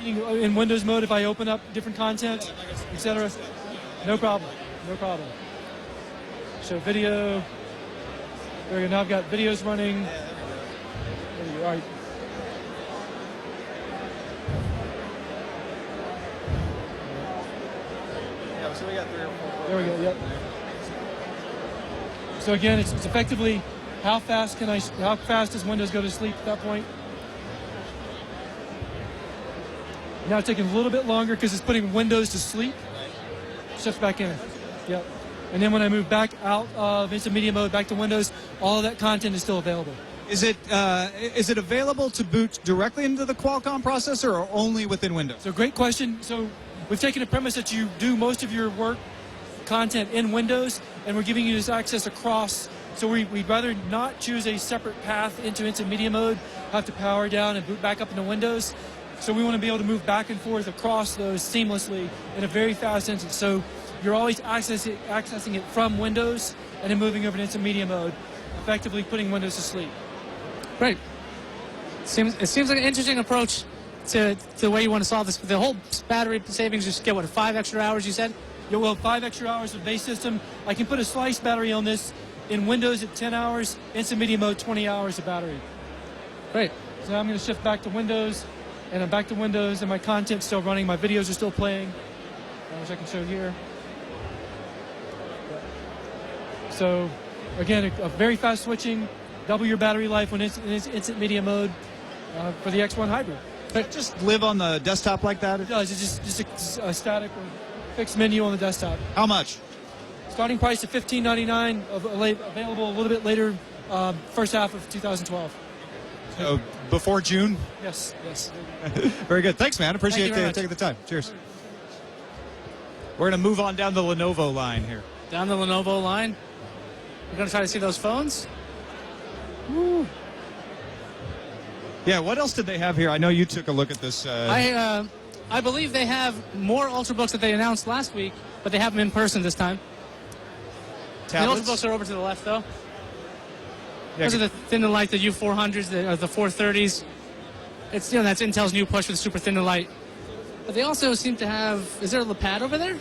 In Windows mode, if I open up different content, etc. No problem. No problem. Show video. There we go. Now I've got videos running. There you go. All right. So we got 3 or 4. There we go. Yep. So again, it's effectively how fast does Windows go to sleep at that point? Now it's taking a little bit longer because it's putting Windows to sleep. Shifts back in. Yep. And then when I move back out of instant media mode back to Windows, all of that content is still available. Is it available to boot directly into the Qualcomm processor or only within Windows? So great question. So we've taken a premise that you do most of your work content in Windows, and we're giving you this access across. So we'd rather not choose a separate path into instant media mode, have to power down and boot back up into Windows. So we want to be able to move back and forth across those seamlessly in a very fast instance. So you're always accessing it from Windows and then moving over to instant media mode, effectively putting Windows to sleep. Great. It seems like an interesting approach to the way you want to solve this. The whole battery savings, just get, 5 extra hours, you said? Yeah, well, 5 extra hours of base system. I can put a slice battery on this in Windows at 10 hours, instant media mode 20 hours of battery. Great. So now I'm going to shift back to Windows, and I'm back to Windows, and my content's still running. My videos are still playing, which I can show here. So, again, a very fast switching, double your battery life when it's in instant media mode for the X1 Hybrid. But just live on the desktop like that? It does. It's just a static or fixed menu on the desktop. How much? Starting price at $15.99, available a little bit later, first half of 2012. So before June? Yes, yes. Very good. Thanks, man. Appreciate Thank you you taking the time. Cheers. We're going to move on down the Lenovo line here. Down the Lenovo line. We're going to try to see those phones. Woo. Yeah, what else did they have here? I know you took a look at this. I believe they have more Ultrabooks that they announced last week, but they have them in person this time. Tablets? The Ultrabooks are over to the left, though. Yeah, Those are the thin and light, the U400s, the 430s. It's, that's Intel's new push with super thin and light. But they also seem to have, is there a LaPad over there?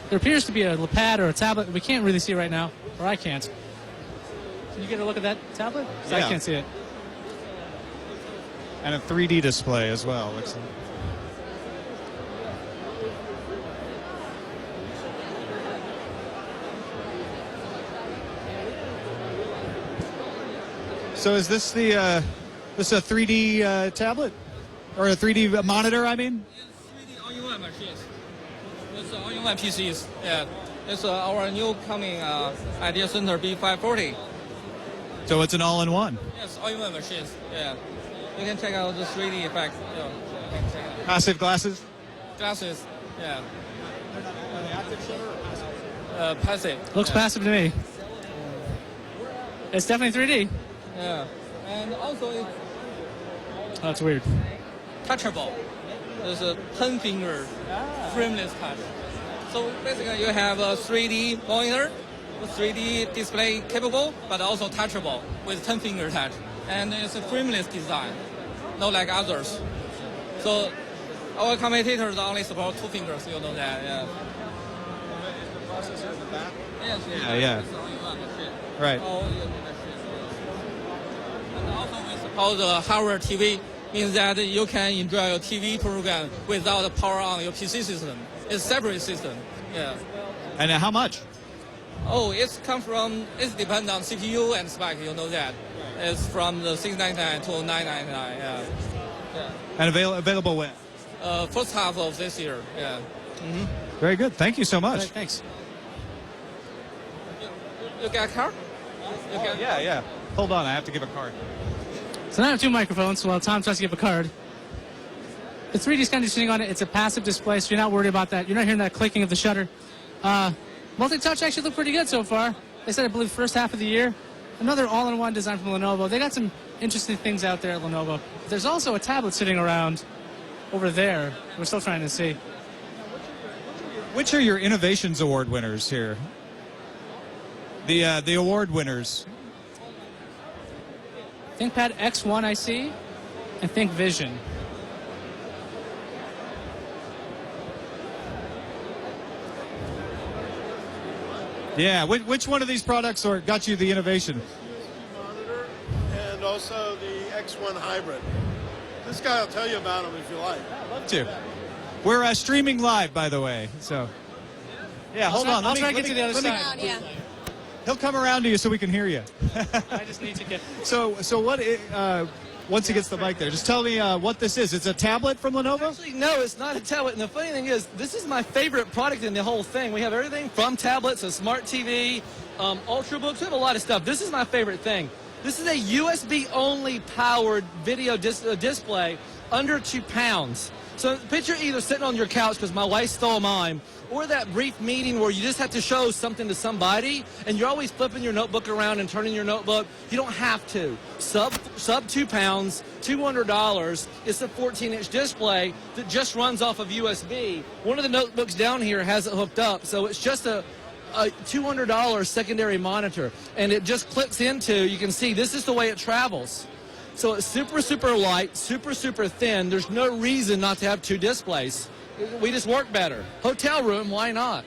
There appears to be a LaPad or a tablet. We can't really see right now, or I can't. Can you get a look at that tablet? Yeah. I can't see it. And a 3D display as well. Looks like. So is this a 3D tablet? Or a 3D monitor, I mean? It's 3D all-in-one machines. It's all-in-one PCs. Yeah. It's our new coming Idea Center B540. So it's an all-in-one? Yes, all-in-one machines. Yeah. You can check out the 3D effect. Yeah. Passive glasses? Glasses. Yeah. Passive. Looks passive to me. It's definitely 3D. Yeah. And also it's That's weird. touchable. There's a 10-finger frameless touch. So basically you have a 3D monitor, 3D display capable, but also touchable with 10-finger touch. And it's a frameless design, not like others. So our competitors only support 2 fingers, you know that, yeah. Yes, Yeah. It's only one machine. Right. And also we support the hardware TV, means that you can enjoy your TV program without power on your PC system. It's a separate system, yeah. And how much? Oh, it depends on CPU and spec, you know that. It's from the $699 to $999, yeah. And available when? First half of this year, yeah. Mm-hmm. Very good. Thank you so much. Right, thanks. You get a card? Yeah. Hold on, I have to give a card. So now I have 2 microphones while Tom tries to give a card. The 3D is kind of interesting on it. It's a passive display, so you're not worried about that. You're not hearing that clicking of the shutter. Multi-touch actually looked pretty good so far. They said, I believe, first half of the year. Another all-in-one design from Lenovo. They got some interesting things out there at Lenovo. There's also a tablet sitting around over there. We're still trying to see. Which are your Innovations Award winners here? The award winners. ThinkPad X1 I see, and ThinkVision. Yeah, which one of these products got you the innovation? Monitor and also the X1 Hybrid. This guy will tell you about them if you like. I'd love to. We're streaming live, by the way. So, yeah, hold on. I'll try to get to the other side. He'll come around to you so we can hear you. I just need to get. So what? Once he gets the mic there, just tell me what this is. It's a tablet from Lenovo? Actually, no, it's not a tablet. And the funny thing is, this is my favorite product in the whole thing. We have everything from tablets, a smart TV, Ultrabooks. We have a lot of stuff. This is my favorite thing. This is a USB-only powered video display under 2 pounds. So picture either sitting on your couch because my wife stole mine, or that brief meeting where you just have to show something to somebody and you're always flipping your notebook around and turning your notebook. You don't have to. Sub 2 pounds, $200. It's a 14-inch display that just runs off of USB. One of the notebooks down here has it hooked up, so it's just a $200 secondary monitor, and it just clicks into, you can see this is the way it travels. So it's super, super light, super, super thin. There's no reason not to have 2 displays. We just work better. Hotel room, why not?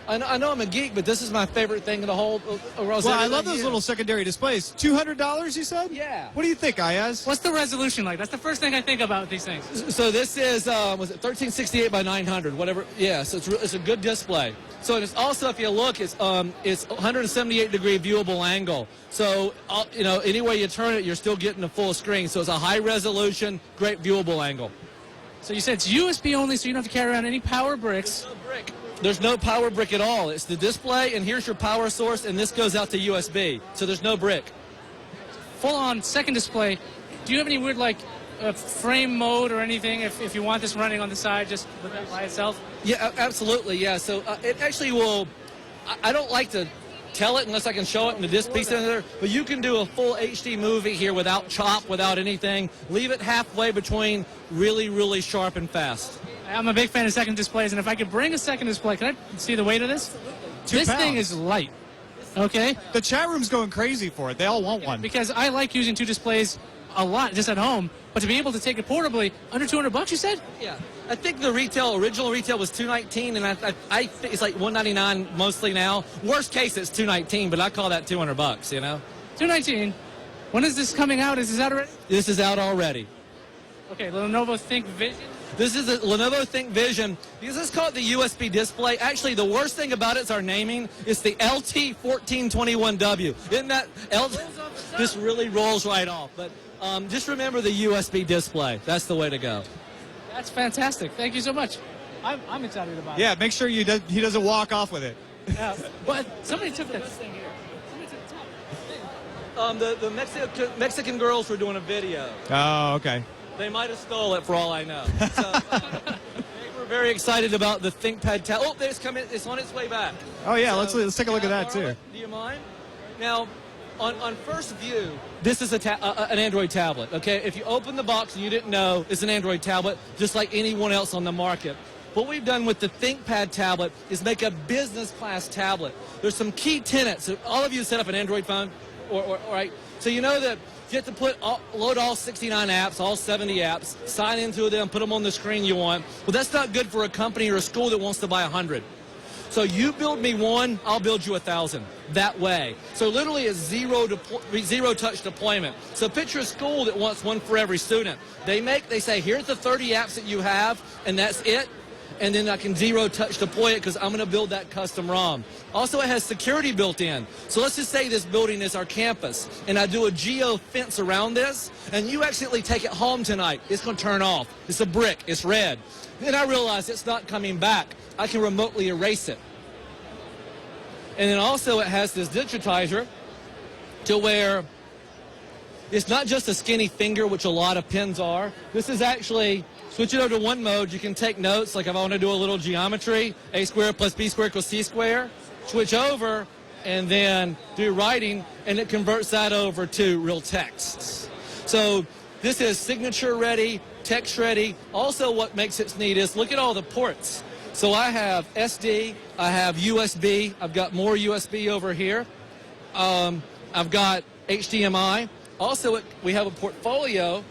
I know I'm a geek, but this is my favorite thing in the whole. Well, I love those little secondary displays. $200, you said? Yeah. What do you think, Iyaz? What's the resolution like? That's the first thing I think about with these things. So this is, was it 1368 by 900, whatever? Yeah, so it's a good display. So it's also, if you look, it's 178-degree viewable angle. So, you know, any way you turn it, you're still getting a full screen. So it's a high resolution, great viewable angle. So you said it's USB only, so you don't have to carry around any power bricks. There's no brick. There's no power brick at all. It's the display, and here's your power source, and this goes out to USB. So there's no brick. Full-on second display. Do you have any weird, like, frame mode or anything if you want this running on the side just with that by itself? Yeah, absolutely, yeah. So it actually will, I don't like to tell it unless I can show it in the disc piece in there, but you can do a full HD movie here without chop, without anything. Leave it halfway between really, really sharp and fast. I'm a big fan of second displays, and if I could bring a second display, can I see the weight of this? 2 This pounds. thing is light. Okay? The chat room's going crazy for it. They all want one. Because I like using 2 displays a lot just at home, but to be able to take it portably, under $200, you said? Yeah. I think the original retail was $219, and I think it's like $199 mostly now. Worst case, it's $219, but I call that $200, you know? $219. When is this coming out? Is this out already? This is out already. Okay, Lenovo ThinkVision. This is a Lenovo ThinkVision, because it's called the USB display. Actually, the worst thing about it is our naming. It's the LT1421W. Isn't that this really rolls right off? But just remember the USB display. That's the way to go. That's fantastic. Thank you so much. I'm excited about it. Yeah, make sure he doesn't walk off with it. Yeah, but somebody took that thing here. The Mexican girls were doing a video. Oh, okay. They might have stole it for all I know. So, they were very excited about the ThinkPad tablet. Oh, it's on its way back. Oh, yeah, So, let's take a look at that, too. Do you mind? Now, on first view, this is an Android tablet, okay? If you open the box and you didn't know, it's an Android tablet, just like anyone else on the market. What we've done with the ThinkPad tablet is make a business-class tablet. There's some key tenets. All of you set up an Android phone, right? So you know that you have to load all 69 apps, all 70 apps, sign into them, put them on the screen you want. Well, that's not good for a company or a school that wants to buy 100. So you build me one, I'll build you 1,000. That way. So literally it's zero touch deployment. So picture a school that wants one for every student. They say, here's the 30 apps that you have, and that's it. And then I can zero touch deploy it because I'm going to build that custom ROM. Also, it has security built in. So let's just say this building is our campus, and I do a geo fence around this, and you accidentally take it home tonight. It's going to turn off. It's a brick. It's red. Then I realize it's not coming back. I can remotely erase it. And then also it has this digitizer to where it's not just a skinny finger, which a lot of pens are. This is actually, switch it over to one mode, you can take notes, like if I want to do a little geometry, a squared plus b squared equals c squared. Switch over and then do writing, and it converts that over to real texts. So this is signature ready, text ready. Also what makes it neat is look at all the ports. So I have SD, I have USB, I've got more USB over here. I've got HDMI. Also, we have a portfolio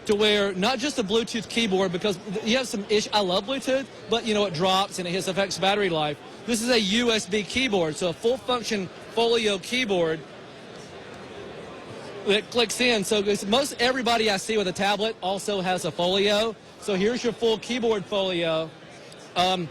to where not just a Bluetooth keyboard, because you have some I love Bluetooth, but you know it drops and it affects battery life. This is a USB keyboard, so a full function folio keyboard that clicks in. So most everybody I see with a tablet also has a folio. So here's your full keyboard folio.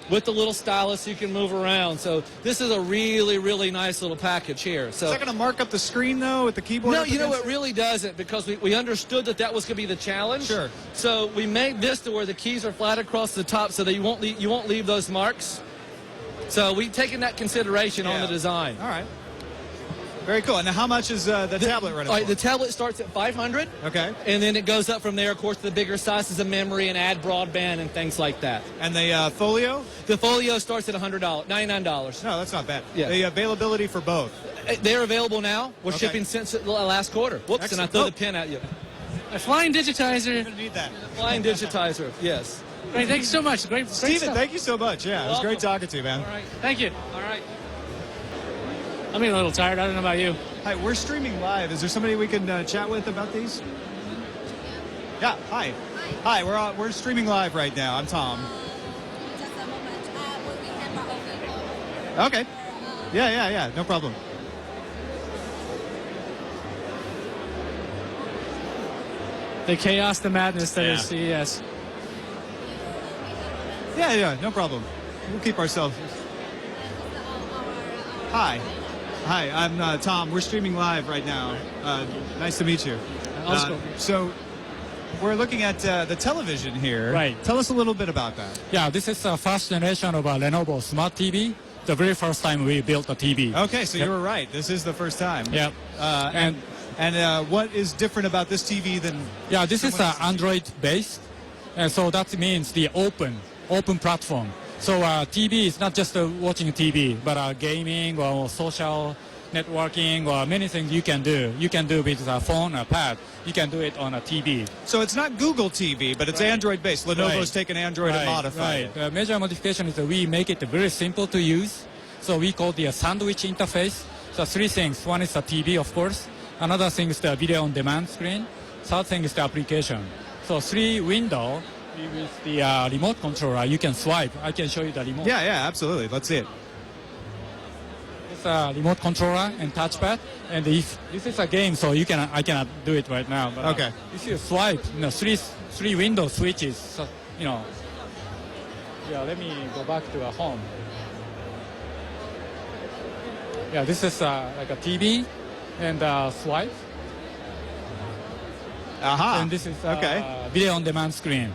With the little stylus you can move around. So this is a really, really nice little package here. So is that going to mark up the screen, though, with the keyboard? No, you know, it really doesn't, because we understood that was going to be the challenge. Sure. So we made this to where the keys are flat across the top so that you won't leave those marks. So we've taken that consideration on the design. All right. Very cool. And how much is the tablet running All right, for? the tablet starts at $500. Okay. And then it goes up from there, of course, to the bigger sizes of memory and add broadband and things like that. And the Folio? The Folio starts at $100, $99. No, that's not bad. Yeah. The availability for both? They're available now. We're Okay. shipping since the last quarter. Whoops, Excellent. and I threw the pin at you. A flying digitizer. You're going to need that. Flying digitizer, yes. Great, thank you so much. Great Steven, stuff. thank you so much. Yeah, it was great talking to you, man. All right, thank you. All right. I'm getting a little tired. I don't know about you. Hi, we're streaming live. Is there somebody we can chat with about these? Yeah, hi. Hi, we're streaming live right now. I'm Tom. Okay. Yeah, no problem. The chaos, the madness that is CES. Yeah, no problem. We'll keep ourselves. Hi, I'm Tom. We're streaming live right now. Nice to meet you. So, we're looking at the television here. Right. Tell us a little bit about that. Yeah, this is the first generation of a Lenovo Smart TV. The very first time we built a TV. Okay, so you were right. This is the first time. Yep. And what is different about this TV than? Yeah, this is Android based, and so that means the open platform. So TV is not just watching TV, but gaming or social networking or many things you can do. You can do with a phone, a pad. You can do it on a TV. So it's not Google TV, but it's Android based. Lenovo's taken Android and modified it. The major modification is that we make it very simple to use. So we call the sandwich interface. So three things. One is the TV, of course. Another thing is the video on demand screen. Third thing is the application. So three window with the remote controller. You can swipe. I can show you the remote. Yeah, absolutely. Let's see it. It's a remote controller and touchpad. And if this is a game, so I cannot do it right now. But, okay. If you swipe, three window switches. So, Yeah, let me go back to a home. Yeah, this is like a TV and swipe. And this is video on demand screen.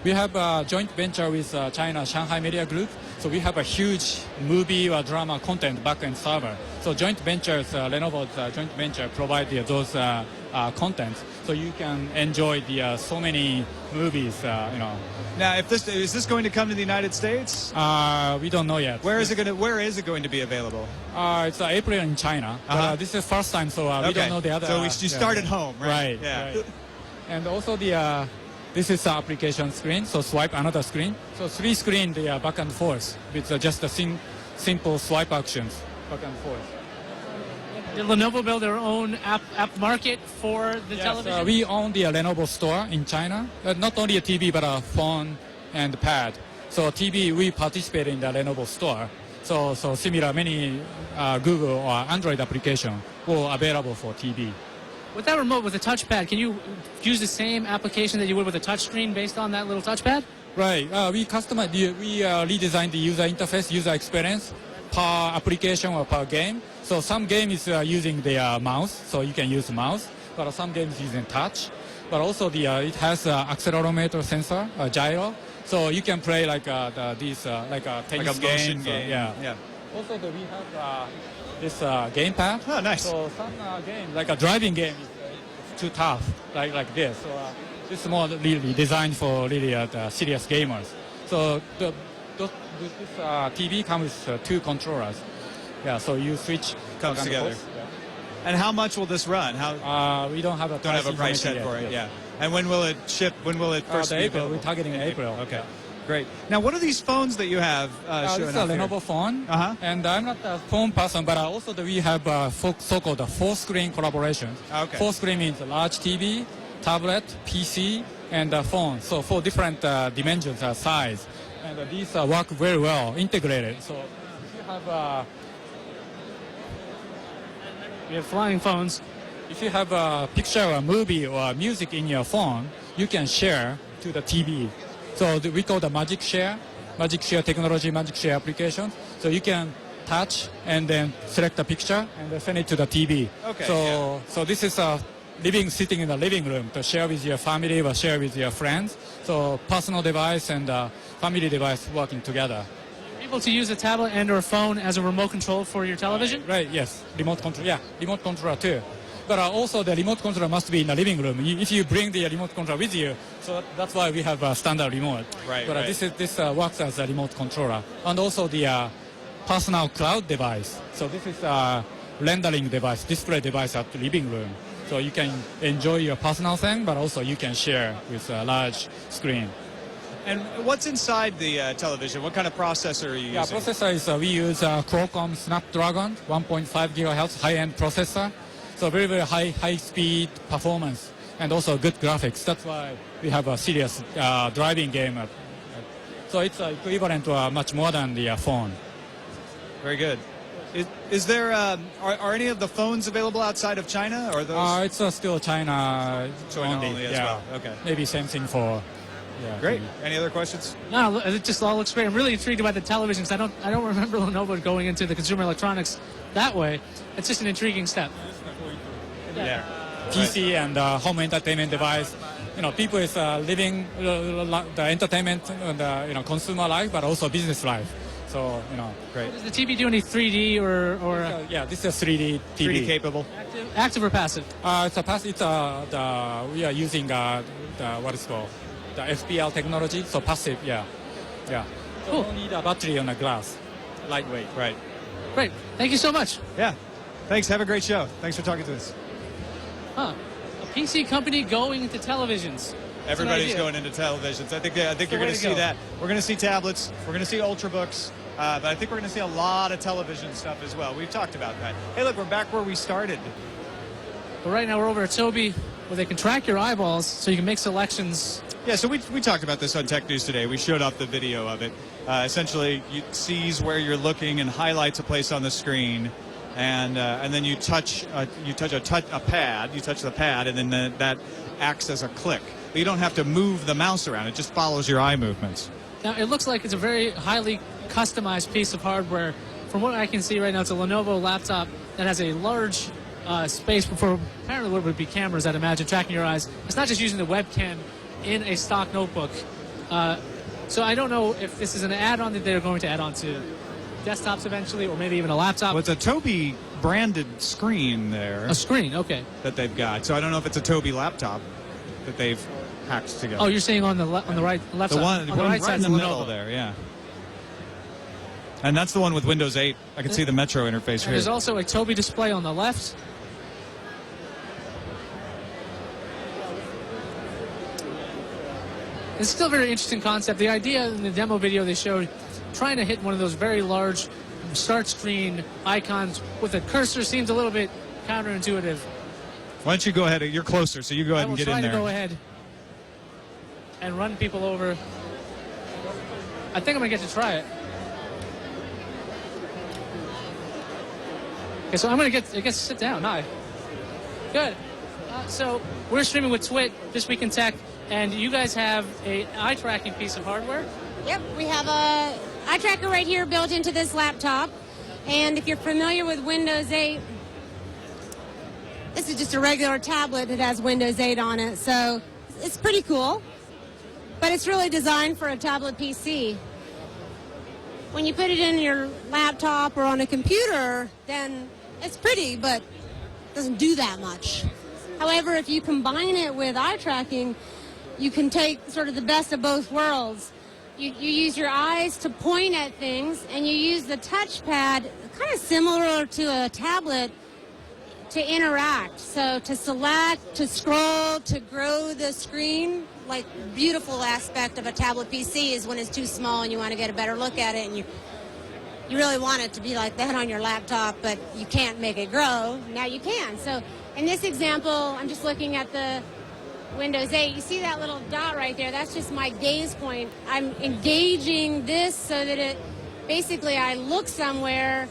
We have a joint venture with China Shanghai Media Group. So we have a huge movie or drama content backend server. So joint ventures, Lenovo's joint venture provide those contents. So you can enjoy so many movies, Now, is this going to come to the United States? We don't know yet. Where is it going to be available? It's April in China. This is first time, so we don't know the other. So you start at home, right? Right. And also this is the application screen. So swipe another screen. So three screen back and forth with just simple swipe actions back and forth. Did Lenovo build their own app market for the television? We own the Lenovo store in China. Not only a TV, but a phone and pad. So TV, we participate in the Lenovo store. So similar, many Google or Android application were available for TV. With that remote, with a touchpad, can you use the same application that you would with a touchscreen based on that little touchpad? Right. We redesigned the user interface, user experience per application or per game. So some game is using the mouse, so you can use mouse. But some games using touch. But also it has accelerometer sensor, gyro. So you can play like tennis like a game. motion game. Yeah. Also, we have this gamepad. Oh, nice. So some game, like a driving game, is too tough, like this. So this is more really designed for really serious gamers. So this TV comes with two controllers. Yeah, so you switch. Comes together. And how much will this run? We don't have a price yet for it. Yeah. And when will it ship? When will it first be April. available? We're targeting April. Okay. Great. Now, what are these phones that you have? This is a Lenovo phone, and I'm not a phone person, but also we have so-called four-screen collaboration. Okay. Four-screen means large TV, tablet, PC, and phone. So 4 different dimensions, size, and these work very well integrated. So if you have we have flying phones. If you have a picture or a movie or music in your phone, you can share to the TV. So we call the Magic Share technology, Magic Share application. So you can touch and then select a picture and then send it to the TV. Okay. So this is sitting in the living room to share with your family or share with your friends. So personal device and family device working together. able to use a tablet and or a phone as a remote control for your television? Right, yes. Remote control, yeah. Remote controller too. But also the remote controller must be in the living room. If you bring the remote controller with you, so that's why we have a standard remote. Right, But right. this works as a remote controller. And also the personal cloud device. So this is a rendering device, display device at the living room. So you can enjoy your personal thing, but also you can share with a large screen. And what's inside the television? What kind of processor are you Yeah, using? processor is we use Qualcomm Snapdragon 1.5 gigahertz high-end processor. So very, very high speed performance and also good graphics. That's why we have a serious driving game. So it's equivalent to much more than the phone. Very good. Is there are any of the phones available outside of China, or those? It's still China only as well. Okay. Maybe same thing for. Yeah. Great. Any other questions? No, it just all looks great. I'm really intrigued about the televisions. I don't remember Lenovo going into the consumer electronics that way. It's just an intriguing step. Yeah. PC and home entertainment device. You know, people is living the entertainment and consumer life, but also business life. So great. Does the TV do any 3D or yeah, this is a 3D TV. 3D capable. Active or passive? It's a passive. We are using the what is called the FPL technology. So passive. Yeah. So cool. don't need a battery on the glass. Lightweight. Right. Great. Thank you so much. Yeah. Thanks. Have a great show. Thanks for talking to us. Huh. A PC company going into televisions. Everybody's going into televisions. I think you're going to see that. We're going to see tablets. We're going to see Ultrabooks. But I think we're going to see a lot of television stuff as well. We've talked about that. Hey, look, we're back where we started. But right now we're over at Tobii, where they can track your eyeballs so you can make selections. Yeah, so we talked about this on Tech News today. We showed off the video of it. Essentially, it sees where you're looking and highlights a place on the screen. And then you touch a pad. You touch the pad, and then that acts as a click. But you don't have to move the mouse around. It just follows your eye movements. Now, it looks like it's a very highly customized piece of hardware. From what I can see right now, it's a Lenovo laptop that has a large space for apparently what would be cameras, I'd imagine, tracking your eyes. It's not just using the webcam in a stock notebook. So I don't know if this is an add-on that they're going to add on to desktops eventually, or maybe even a laptop. Well, it's a Tobii branded screen there. A screen, okay. That they've got. So I don't know if it's a Tobii laptop that they've hacked together. Oh, you're saying on the right, left the side, one, on the right side in the middle Lenovo. there, yeah. And that's the one with Windows 8. I can see the Metro interface here. There's also a Tobii display on the left. It's still a very interesting concept. The idea in the demo video they showed, trying to hit one of those very large start screen icons with a cursor seems a little bit counterintuitive. Why don't you go ahead? You're closer, so you go ahead and get in there. I will try to go ahead and run people over. I think I'm going to get to try it. Okay, so I'm going to get to sit down. Hi. Good. So we're streaming with TWiT, This Week in Tech, and you guys have a eye tracking piece of hardware. Yep, we have a eye tracker right here built into this laptop. And if you're familiar with Windows 8, this is just a regular tablet that has Windows 8 on it. So it's pretty cool. But it's really designed for a tablet PC. When you put it in your laptop or on a computer, then it's pretty, but doesn't do that much. However, if you combine it with eye tracking, you can take sort of the best of both worlds. You use your eyes to point at things, and you use the touchpad, kind of similar to a tablet, to interact. So to select, to scroll, to grow the screen. Like, beautiful aspect of a tablet PC is when it's too small and you want to get a better look at it, and you really want it to be like that on your laptop, but you can't make it grow. Now you can. So in this example, I'm just looking at the Windows 8. You see that little dot right there? That's just my gaze point. I'm engaging this so that it, basically I look somewhere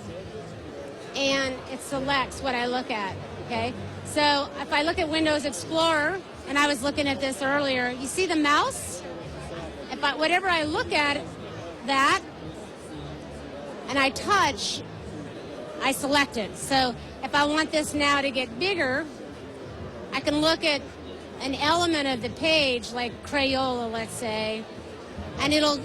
and it selects what I look at, okay? So if I look at Windows Explorer, and I was looking at this earlier, you see the mouse? Whatever I look at, that, and I touch, I select it. So if I want this now to get bigger, I can look at an element of the page, like Crayola, let's say, and it'll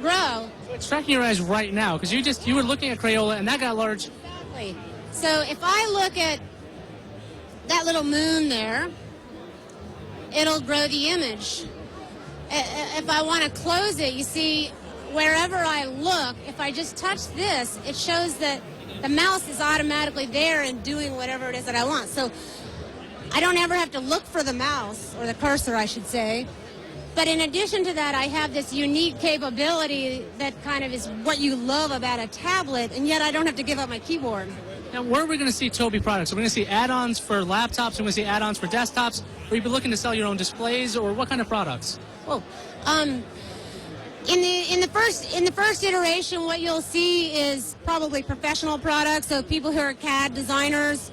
grow. It's tracking your eyes right now because you were looking at Crayola and that got large. Exactly. So if I look at that little moon there, it'll grow the image. If I want to close it, you see, wherever I look, if I just touch this, it shows that the mouse is automatically there and doing whatever it is that I want. So I don't ever have to look for the mouse, or the cursor, I should say. But in addition to that, I have this unique capability that kind of is what you love about a tablet, and yet I don't have to give up my keyboard. Now, where are we going to see Tobii products? Are we going to see add-ons for laptops? Are we going to see add-ons for desktops? Or you be looking to sell your own displays, or what kind of products? Well, in the first iteration, what you'll see is probably professional products. So people who are CAD designers,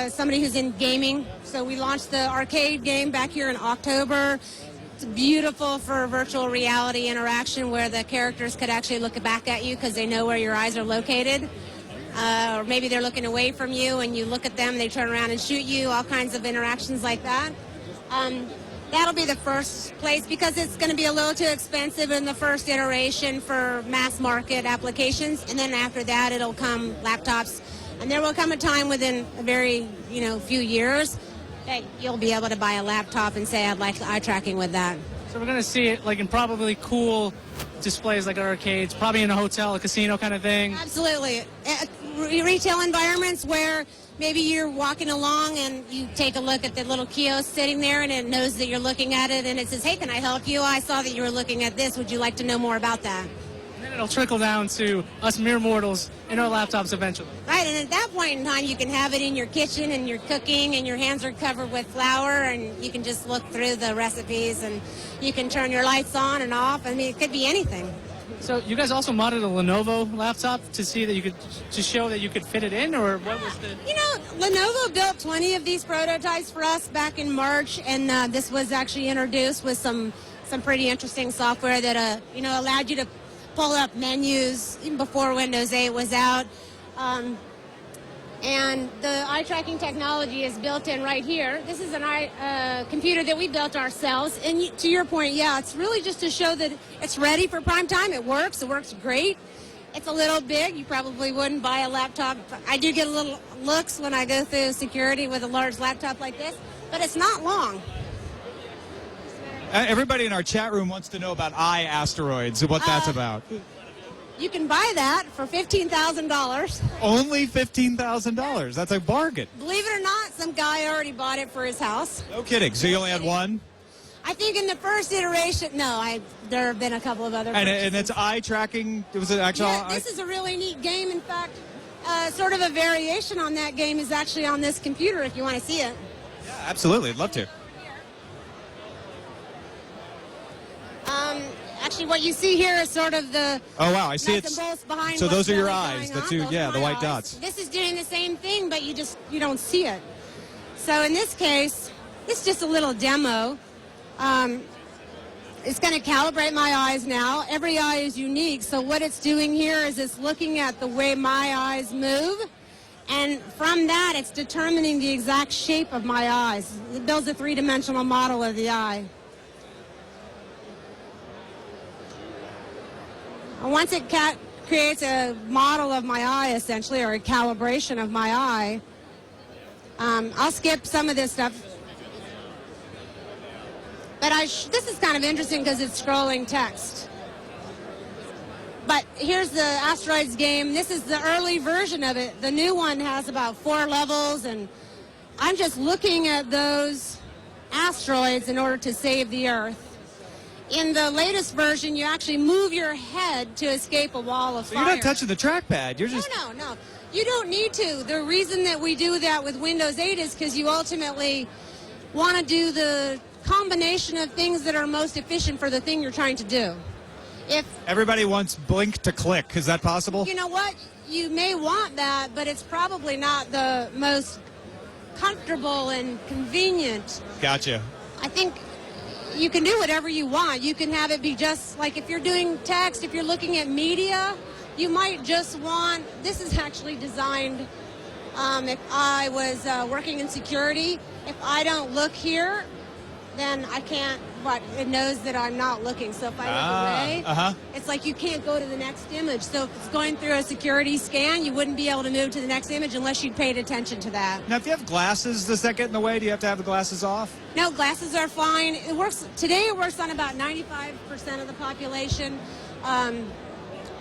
somebody who's in gaming. So we launched the arcade game back here in October. It's beautiful for virtual reality interaction where the characters could actually look back at you because they know where your eyes are located. Or maybe they're looking away from you and you look at them, they turn around and shoot you, all kinds of interactions like that. That'll be the first place because it's going to be a little too expensive in the first iteration for mass market applications. And then after that, it'll come laptops. And there will come a time within a very, few years that you'll be able to buy a laptop and say, I'd like eye tracking with that. So we're going to see it like in probably cool displays like arcades, probably in a hotel, a casino kind of thing. Absolutely. Retail environments where maybe you're walking along and you take a look at the little kiosk sitting there and it knows that you're looking at it and it says, hey, can I help you? I saw that you were looking at this. Would you like to know more about that? And then it'll trickle down to us mere mortals in our laptops eventually. Right, and at that point in time, you can have it in your kitchen and you're cooking and your hands are covered with flour and you can just look through the recipes and you can turn your lights on and off. I mean, it could be anything. So you guys also modded a Lenovo laptop to see that you could, to show that you could fit it in, or what was the... Lenovo built 20 of these prototypes for us back in March, and this was actually introduced with some pretty interesting software that, allowed you to pull up menus even before Windows 8 was out. And the eye tracking technology is built in right here. This is an computer that we built ourselves. And to your point, yeah, it's really just to show that it's ready for prime time. It works great. It's a little big. You probably wouldn't buy a laptop. I do get a little looks when I go through security with a large laptop like this, but it's not long. Everybody in our chat room wants to know about eye asteroids and what that's about. You can buy that for $15,000. Only $15,000. That's a bargain. Believe it or not, some guy already bought it for his house. No kidding. So you only had one? I think in the first iteration, there have been a couple of other. And it's eye tracking. Was it actual? Yeah, this is a really neat game. In fact, sort of a variation on that game is actually on this computer. If you want to see it. Yeah, absolutely. I'd love to. Actually, what you see here is sort of the oh wow, I see it. So those are your eyes, the two, yeah, the white dots. This is doing the same thing, but you don't see it. So in this case, it's just a little demo. It's going to calibrate my eyes now. Every eye is unique, so what it's doing here is it's looking at the way my eyes move, and from that, it's determining the exact shape of my eyes. It builds a three-dimensional model of the eye. Once it creates a model of my eye, essentially, or a calibration of my eye, I'll skip some of this stuff. But this is kind of interesting because it's scrolling text. But here's the asteroids game. This is the early version of it. The new one has about 4 levels, and I'm just looking at those asteroids in order to save the Earth. In the latest version, you actually move your head to escape a wall of fire. You're not touching the trackpad. You're just... No. You don't need to. The reason that we do that with Windows 8 is because you ultimately want to do the combination of things that are most efficient for the thing you're trying to do. If everybody wants blink to click, is that possible? You know what? You may want that, but it's probably not the most comfortable and convenient. Gotcha. I think you can do whatever you want. You can have it be just like if you're doing text, if you're looking at media, you might just want, this is actually designed if I was working in security. If I don't look here, then I can't, it knows that I'm not looking. So if I look away, it's like you can't go to the next image. So if it's going through a security scan, you wouldn't be able to move to the next image unless you'd paid attention to that. Now, if you have glasses, does that get in the way? Do you have to have the glasses off? No, glasses are fine. It works, today it works on about 95% of the population.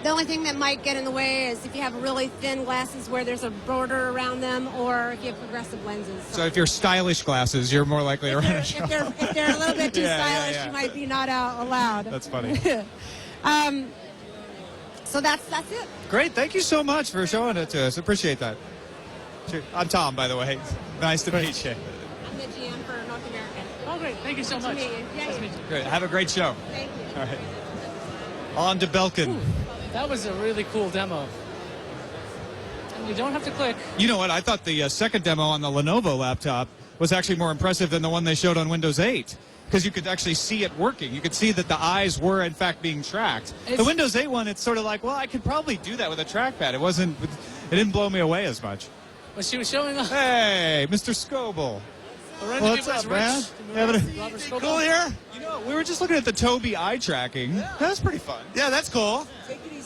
The only thing that might get in the way is if you have really thin glasses where there's a border around them, or if you have progressive lenses. So if you're stylish glasses, you're more likely to run a show. If they're a little bit too stylish, you might be not allowed. That's funny. So that's it. Great. Thank you so much for showing it to us. Appreciate that. I'm Tom, by the way. Nice to meet you. I'm the GM for North American. Oh, great. Thank you so much. Nice to meet you. Yeah, Nice to meet you. Good. Have a great show. Thank you. All right. On to Belkin. Ooh, that was a really cool demo. And you don't have to click. You know what? I thought the second demo on the Lenovo laptop was actually more impressive than the one they showed on Windows 8. Because you could actually see it working. You could see that the eyes were, in fact, being tracked. The Windows 8 one, it's sort of like, well, I could probably do that with a trackpad. It didn't blow me away as much. But she was showing off. Hey, Mr. Scoble. What's up, man? Cool here? You know, we were just looking at the Tobii eye tracking. Yeah. That's pretty fun. Yeah, that's cool.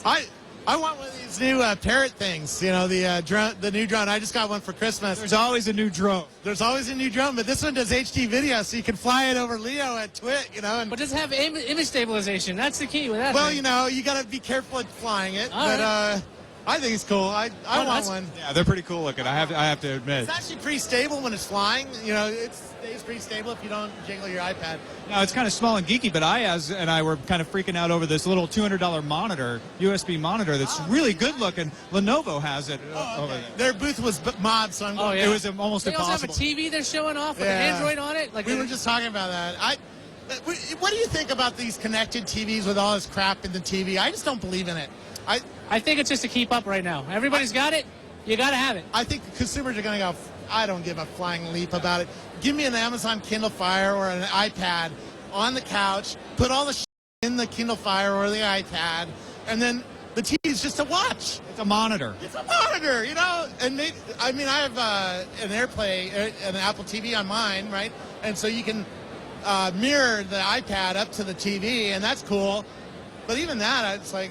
I want one of these new Parrot things. You know, the new drone. I just got one for Christmas. There's always a new drone. There's always a new drone, but this one does HD video, so you can fly it over Leo at TWiT. You know, but does it have image stabilization? That's the key with that. Well, thing. you know, you got to be careful at flying it. All but right. I think it's cool. I want one. Yeah, they're pretty cool looking. I have to admit. It's actually pretty stable when it's flying. You know, it stays pretty stable if you don't jiggle your iPad. Now, it's kind of small and geeky, but Iyaz and I were kind of freaking out over this little $200 monitor, USB monitor that's really good looking. Lenovo has it over there. Their booth was mobbed, so I'm going. It was almost they impossible. They also have a TV they're showing off with an Android on it. Like we were just talking about that. What do you think about these connected TVs with all this crap in the TV? I just don't believe in it. I think it's just to keep up right now. Everybody's got it. You got to have it. I think consumers are going to go, I don't give a flying leap about it. Give me an Amazon Kindle Fire or an iPad on the couch, put all the in the Kindle Fire or the iPad, and then the TV is just to watch. It's a monitor. It's a monitor, you know. And I have an AirPlay, an Apple TV on mine, right? And so you can mirror the iPad up to the TV, and that's cool. But even that, it's like,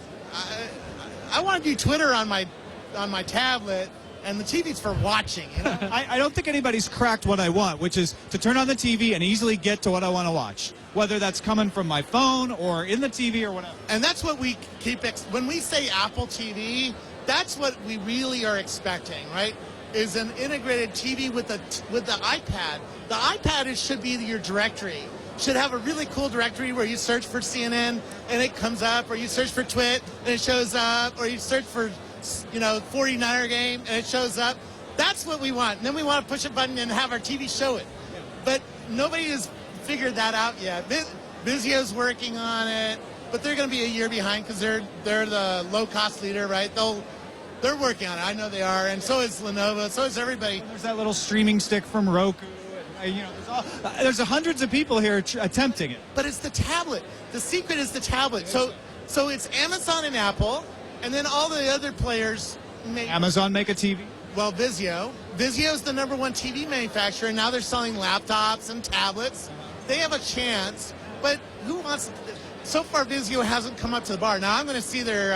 I want to do Twitter on my tablet, and the TV's for watching. You know? I don't think anybody's cracked what I want, which is to turn on the TV and easily get to what I want to watch, whether that's coming from my phone or in the TV or whatever. And that's what we keep when we say Apple TV. That's what we really are expecting, right? Is an integrated TV with the iPad. The iPad should be your directory. Should have a really cool directory where you search for CNN and it comes up, or you search for TWiT and it shows up, or you search for, 49er game and it shows up. That's what we want. And then we want to push a button and have our TV show it. But nobody has figured that out yet. Vizio's working on it, but they're going to be a year behind because they're the low-cost leader, right? They're working on it. I know they are, and so is Lenovo. So is everybody. There's that little streaming stick from Roku. There's hundreds of people here attempting it. But it's the tablet. The secret is the tablet. So it's Amazon and Apple, and then all the other players make. Amazon make a TV? Well, Vizio. Vizio's the #1 TV manufacturer, and now they're selling laptops and tablets. They have a chance, but who wants? So far, Vizio hasn't come up to the bar. Now I'm going to see their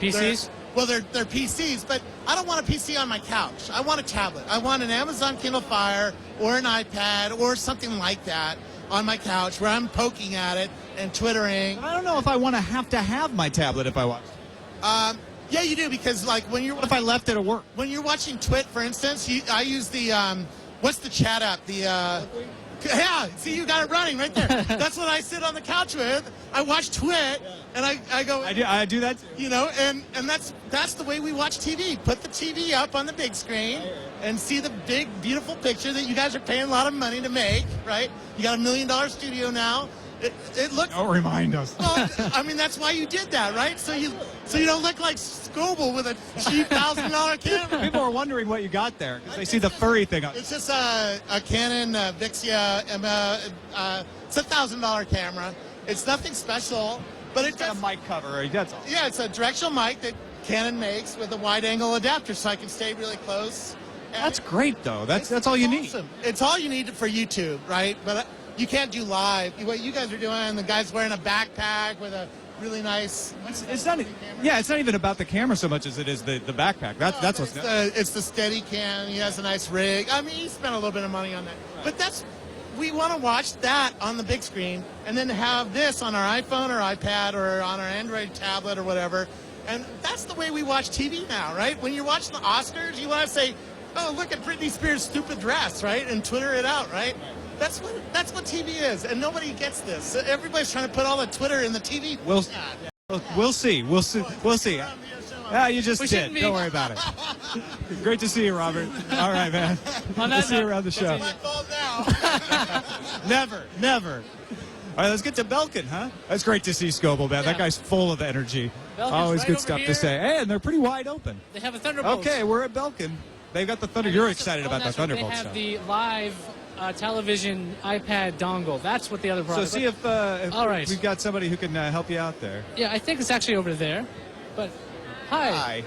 PCs. They're PCs, but I don't want a PC on my couch. I want a tablet. I want an Amazon Kindle Fire or an iPad or something like that on my couch where I'm poking at it and twittering. I don't know if I want to have my tablet if I watch. Yeah, you do, because like when you're. What if I left it at work? When you're watching TWiT, for instance, I use the what's the chat app? Yeah, see, you got it running right there. That's what I sit on the couch with. I watch TWiT, and I go. I do that too. You know, and that's the way we watch TV. Put the TV up on the big screen and see the big, beautiful picture that you guys are paying a lot of money to make, right? You got $1 million studio now. It looks. Don't remind us. Well, I mean, that's why you did that, right? So you don't look like Scoble with a cheap $1,000 camera. People are wondering what you got there because they see the furry thing on. It's just a Canon Vixia. It's a $1,000 camera. It's nothing special, but it's got a mic cover. That's all. Yeah, it's a directional mic that Canon makes with a wide-angle adapter, so I can stay really close. That's great, though. That's all you need. It's all you need for YouTube, right? But you can't do live. What you guys are doing, the guy's wearing a backpack with a really nice. It's not. Yeah, it's not even about the camera so much as it is the backpack. That's what's. It's the steady cam. He has a nice rig. I mean, he spent a little bit of money on that. But we want to watch that on the big screen and then have this on our iPhone or iPad or on our Android tablet or whatever. And that's the way we watch TV now, right? When you're watching the Oscars, you want to say, oh, look at Britney Spears' stupid dress, right? And Twitter it out, right? That's what TV is, and nobody gets this. Everybody's trying to put all the Twitter in the TV. We'll see. We'll see. Yeah, you just did. Don't worry about it. Great to see you, Robert. All right, man. We'll see you around the show. Never. All right, let's get to Belkin, huh? That's great to see Scoble, man. That guy's full of energy. Belkin's Always right good over stuff here. to say. Hey, and they're pretty wide open. They have a Thunderbolt. Okay, we're at Belkin. They've got the Thunder. You're excited about that Thunderbolt They have stuff. the live television iPad dongle. That's what the other product. So see if all right. we've got somebody who can help you out there. Yeah, I think it's actually over there. But hi.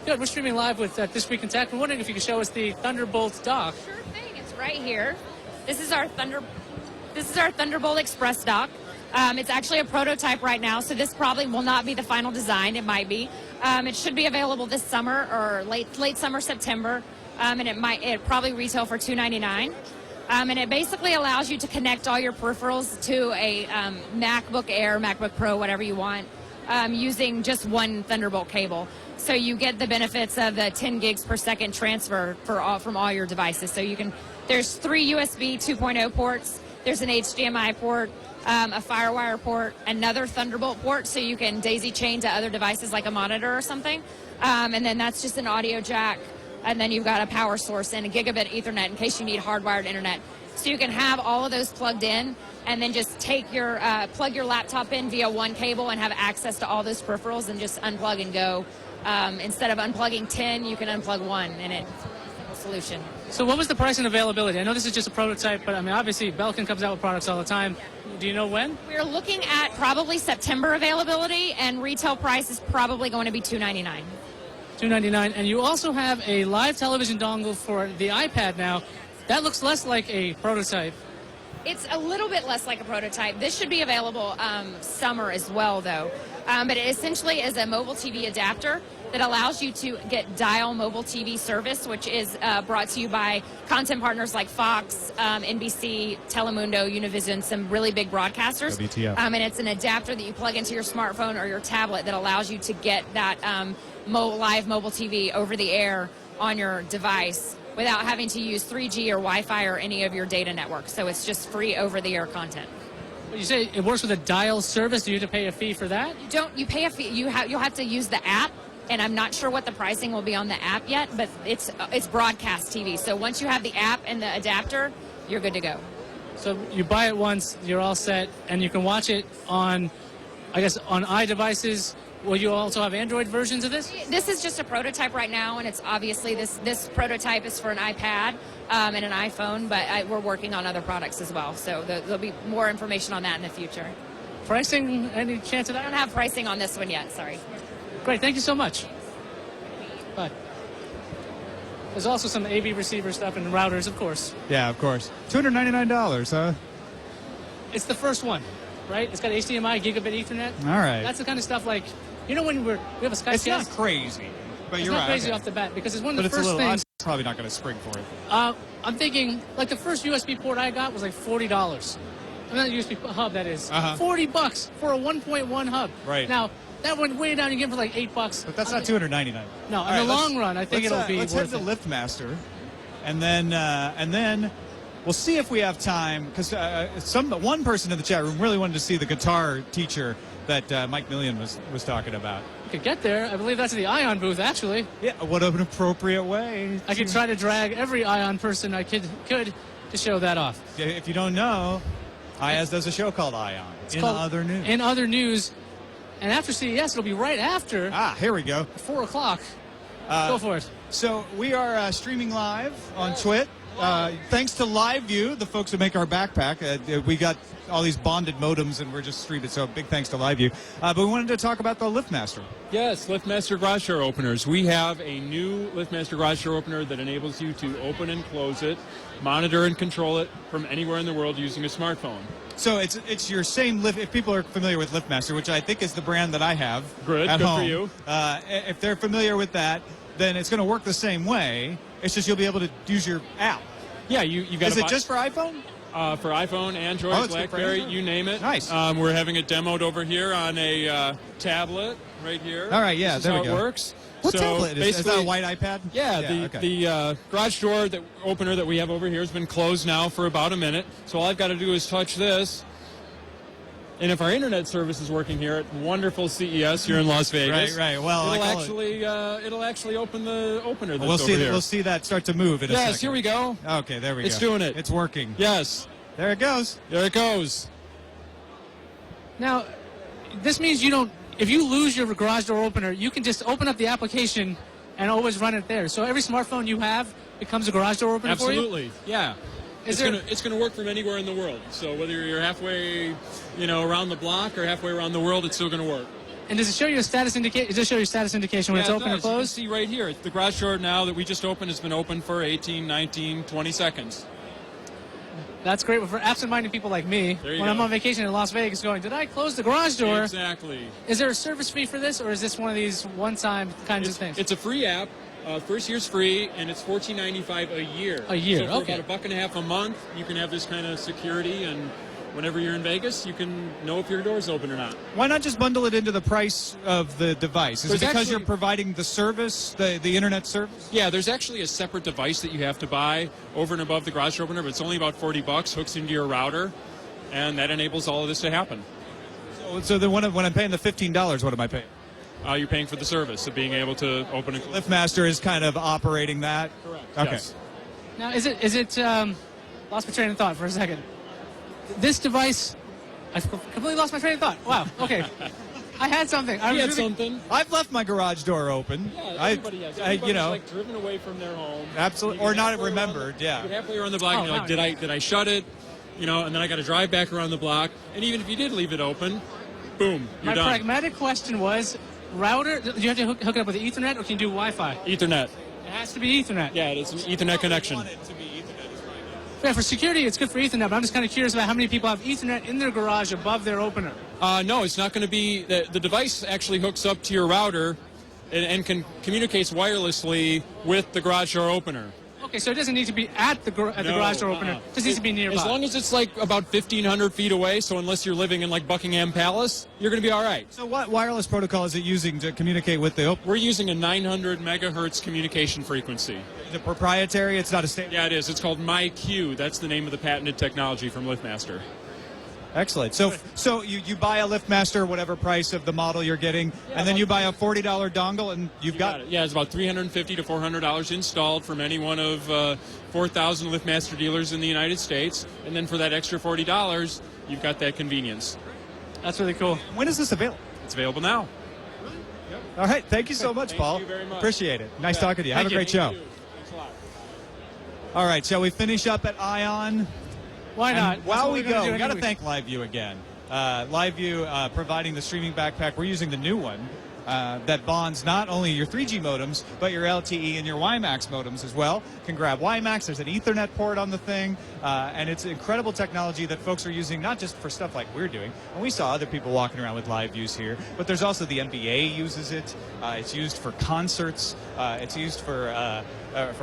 Good. We're streaming live with This Week in Tech. We're wondering if you could show us the Thunderbolt dock. Sure thing. It's right here. This is our Thunderbolt Express dock. It's actually a prototype right now, so this probably will not be the final design. It might be. It should be available this summer or late summer, September, and it probably retail for $299. And it basically allows you to connect all your peripherals to a MacBook Air, MacBook Pro, whatever you want, using just one Thunderbolt cable. So you get the benefits of the 10 gigs per second transfer from all your devices. So there's 3 USB 2.0 ports. There's an HDMI port, a FireWire port, another Thunderbolt port, so you can daisy chain to other devices like a monitor or something. And then that's just an audio jack. And then you've got a power source and a gigabit Ethernet in case you need hardwired internet. So you can have all of those plugged in and then just take your plug your laptop in via one cable and have access to all those peripherals and just unplug and go. Instead of unplugging 10, you can unplug 1, and it's a simple solution. So what was the price and availability? I know this is just a prototype, but I mean, obviously Belkin comes out with products all the time. Do you know when? We're looking at probably September availability, and retail price is probably going to be $299. $299, and you also have a live television dongle for the iPad now. That looks less like a prototype. It's a little bit less like a prototype. This should be available summer as well, though. But it essentially is a mobile TV adapter that allows you to get dial mobile TV service, which is brought to you by content partners like Fox, NBC, Telemundo, Univision, some really big broadcasters. WTF. And it's an adapter that you plug into your smartphone or your tablet that allows you to get that live mobile TV over the air on your device without having to use 3G or Wi-Fi or any of your data network. So it's just free over-the-air content. But you say it works with a dial service. Do you have to pay a fee for that? You pay a fee. You'll have to use the app, and I'm not sure what the pricing will be on the app yet, but it's broadcast TV. So once you have the app and the adapter, you're good to go. So you buy it once, you're all set, and you can watch it on, I guess, on iDevices. Will you also have Android versions of this? This is just a prototype right now, and it's obviously this prototype is for an iPad and an iPhone, but we're working on other products as well. So there'll be more information on that in the future. Pricing, any chance of that? I don't have pricing on this one yet, sorry. Great, thank you so much. Bye. There's also some AV receiver stuff and routers, of course. Yeah, of course. $299, huh? It's the first one, right? It's got HDMI, gigabit Ethernet. All right. That's the kind of stuff like, you know, when we have a Skype It's not crazy, but it's you're not right. crazy Okay. off the bat because it's one of But the it's first a little. things. I'm probably not going to spring for it. I'm thinking like the first USB port I got was like $40. I mean, not USB hub, that is. $40 for a 1.1 hub. Right. Now that went way down. You get it for like $8. But that's not $299. No, in the long run, I think it'll be Let's worth head it. to LiftMaster, and then we'll see if we have time because one person in the chat room really wanted to see the guitar teacher that Mike Millian was talking about. You could get there. I believe that's the Ion booth, actually. Yeah, what an appropriate way. I could try to drag every Ion person I could to show that off. If you don't know, Iyaz does a show called Ion. It's in called other news. In other news, and after CES, it'll be right after. Here we go. 4 o'clock. Go for it. So we are streaming live on TWiT. thanks to LiveView, the folks who make our backpack, we got all these bonded modems and we're just streaming. So big thanks to LiveView. But we wanted to talk about the LiftMaster. Yes, LiftMaster garage door openers. We have a new LiftMaster garage door opener that enables you to open and close it, monitor and control it from anywhere in the world using a smartphone. So it's your same lift. If people are familiar with LiftMaster, which I think is the brand that I have at Good home, for you. If they're familiar with that, then it's going to work the same way. It's just you'll be able to use your app. Yeah, you've got. Is it just for iPhone? For iPhone, Android, BlackBerry, you name it. Nice. We're having it demoed over here on a tablet right here. All right, yeah, this is there how we go. It works. What so tablet is that? A white iPad? Yeah, okay. the garage door opener that we have over here has been closed now for about a minute. So all I've got to do is touch this. And if our internet service is working here at wonderful CES here in Las Vegas, right. Well, it'll actually open the opener. That's we'll see. over here. We'll see that start to move in a second. Yes, here we go. Okay, there we go. It's doing it. It's working. Yes. There it goes. There it goes. Now, this means you don't. If you lose your garage door opener, you can just open up the application and always run it there. So every smartphone you have becomes a garage door opener for you. Absolutely. Yeah. It's going to work from anywhere in the world. So whether you're halfway, around the block or halfway around the world, it's still going to work. And does it show you a status indication? Does it show your status indication when it's open or closed? closed? You can see right here. The garage door now that we just opened has been open for 18, 19, 20 seconds. That's great. But for absent-minded people like me, when I'm on vacation in Las Vegas going, did I close the garage door? Exactly. Is there a service fee for this, or is this one of these one-time kinds of things? It's a free app. First year's free, and it's $14.95 a year. A year, so for okay. about $1.50 a month, you can have this kind of security, and whenever you're in Vegas, you can know if your door's open or not. Why not just bundle it into the price of the device? Is it because you're providing the service, the internet service? Yeah, there's actually a separate device that you have to buy over and above the garage door opener, but it's only about $40, hooks into your router, and that enables all of this to happen. So then when I'm paying the $15, what am I paying? You're paying for the service of being able to open and close. LiftMaster is kind of operating that? Correct. Okay. Yes. Now, is it lost my train of thought for a second. This device, I completely lost my train of thought. Wow, okay. I had something. I've left my garage door open. Yeah, everybody has. Everybody's like driven away from their home. Absolutely, or not remembered, You get halfway around the block and you're like, did I shut it? And then I got to drive back around the block. And even if you did leave it open, boom, you're my done. pragmatic question was, router, do you have to hook it up with the Ethernet, or can you do Wi-Fi? Ethernet. It has to be Ethernet. Yeah, it's an Ethernet connection. Yeah, for security, it's good for Ethernet, but I'm just kind of curious about how many people have Ethernet in their garage above their opener. No, it's not going to be. The device actually hooks up to your router and communicates wirelessly with the garage door opener. Okay, so it doesn't need to be at the garage door opener. It just needs to be nearby. As long as it's like about 1,500 feet away, so unless you're living in like Buckingham Palace, you're going to be all right. So what wireless protocol is it using to communicate with the opener? We're using a 900 megahertz communication frequency. Is it proprietary? It's not a standard? Yeah, it is. It's called MyQ. That's the name of the patented technology from LiftMaster. Excellent. So you buy a LiftMaster, whatever price of the model you're getting, and then you buy a $40 dongle, and you've got it. Yeah, it's about $350 to $400 installed from any one of 4,000 LiftMaster dealers in the United States. And then for that extra $40, you've got that convenience. That's really cool. When is this available? It's available now. All right. Thank you so much, Paul. Thank you very much. Appreciate it. Nice talking to you. Thank Have a great show. Thanks a lot. All right. Shall we finish up at Ion? Why not? And while we go, we got to anyway. thank LiveView again. LiveView providing the streaming backpack. We're using the new one that bonds not only your 3G modems, but your LTE and your WiMAX modems as well. Can grab WiMAX. There's an Ethernet port on the thing. And it's incredible technology that folks are using, not just for stuff like we're doing. And we saw other people walking around with LiveViews here. But there's also the NBA uses it. It's used for concerts. It's used for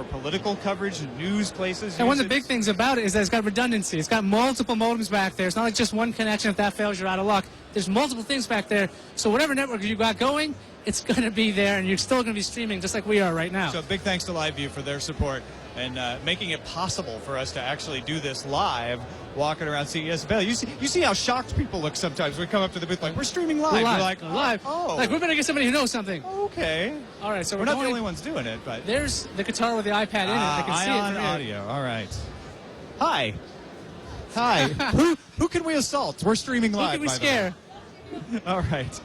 political coverage and news places. And one of the big things about it is that it's got redundancy. It's got multiple modems back there. It's not like just one connection. If that fails, you're out of luck. There's multiple things back there. So whatever network you got going, it's going to be there, and you're still going to be streaming just like we are right now. So big thanks to LiveView for their support and making it possible for us to actually do this live, walking around CES Unveiled. You see how shocked people look sometimes when we come up to the booth like, we're streaming live. We're We're like, live. oh. Like, we better get somebody who knows something. Okay. All right, so we're not the only ones doing it, but there's the guitar with the iPad in it. They can see it Ion from here. Audio. All right. Hi. Who can we assault? We're streaming live. Who can we by the scare? way. All right.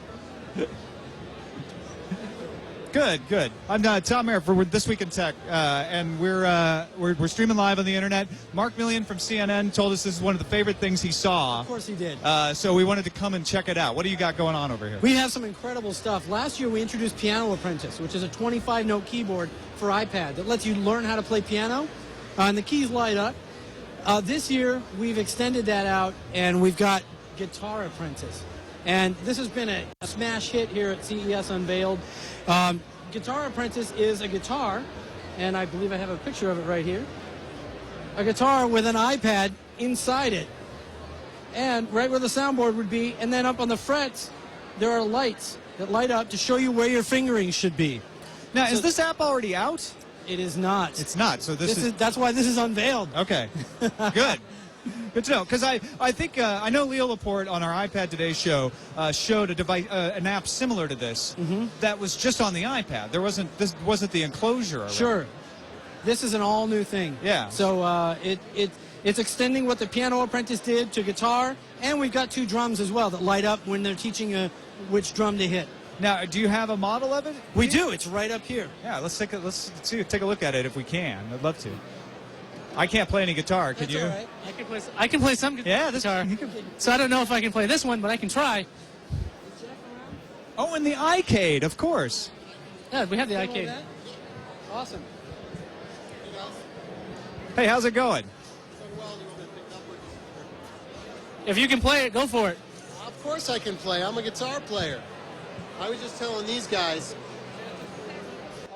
Good, good. I'm Tom Merritt for This Week in Tech, and we're streaming live on the internet. Mark Millian from CNN told us this is one of the favorite things he saw. Of course he did. So we wanted to come and check it out. What do you got going on over here? We have some incredible stuff. Last year we introduced Piano Apprentice, which is a 25-note keyboard for iPad that lets you learn how to play piano, and the keys light up. This year we've extended that out, and we've got Guitar Apprentice. And this has been a smash hit here at CES Unveiled. Guitar Apprentice is a guitar, and I believe I have a picture of it right here. A guitar with an iPad inside it, and right where the soundboard would be, and then up on the frets, there are lights that light up to show you where your fingering should be. Now, is this app already out? It is not. It's not. So that's why this is unveiled. Okay. Good. Good to know, because I think I know Leo Laporte on our iPad Today show showed a device, an app similar to this that was just on the iPad. This wasn't the enclosure. Already. Sure, this is an all new thing. Yeah. So it's extending what the Piano Apprentice did to guitar, and we've got 2 drums as well that light up when they're teaching which drum to hit. Now, do you have a model of it? We do. It's right up here. Yeah. Let's take a look at it if we can. I'd love to. I can't play any guitar. Can you? All right. I can play some guitar. So I don't know if I can play this one, but I can try. Oh, and the iCade, of course. Yeah, we have the iCade. Awesome. Hey, how's it going? If you can play it, go for it. Of course I can play. I'm a guitar player. I was just telling these guys.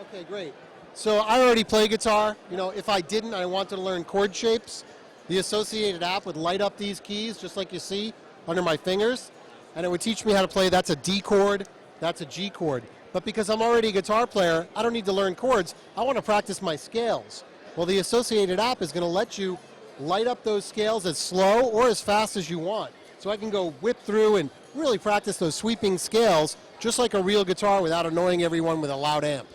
Okay, great. So I already play guitar. You know, if I didn't, I wanted to learn chord shapes. The associated app would light up these keys, just like you see, under my fingers. And it would teach me how to play, that's a D chord, that's a G chord. But because I'm already a guitar player, I don't need to learn chords. I want to practice my scales. Well, the associated app is going to let you light up those scales as slow or as fast as you want. So I can go whip through and really practice those sweeping scales, just like a real guitar without annoying everyone with a loud amp.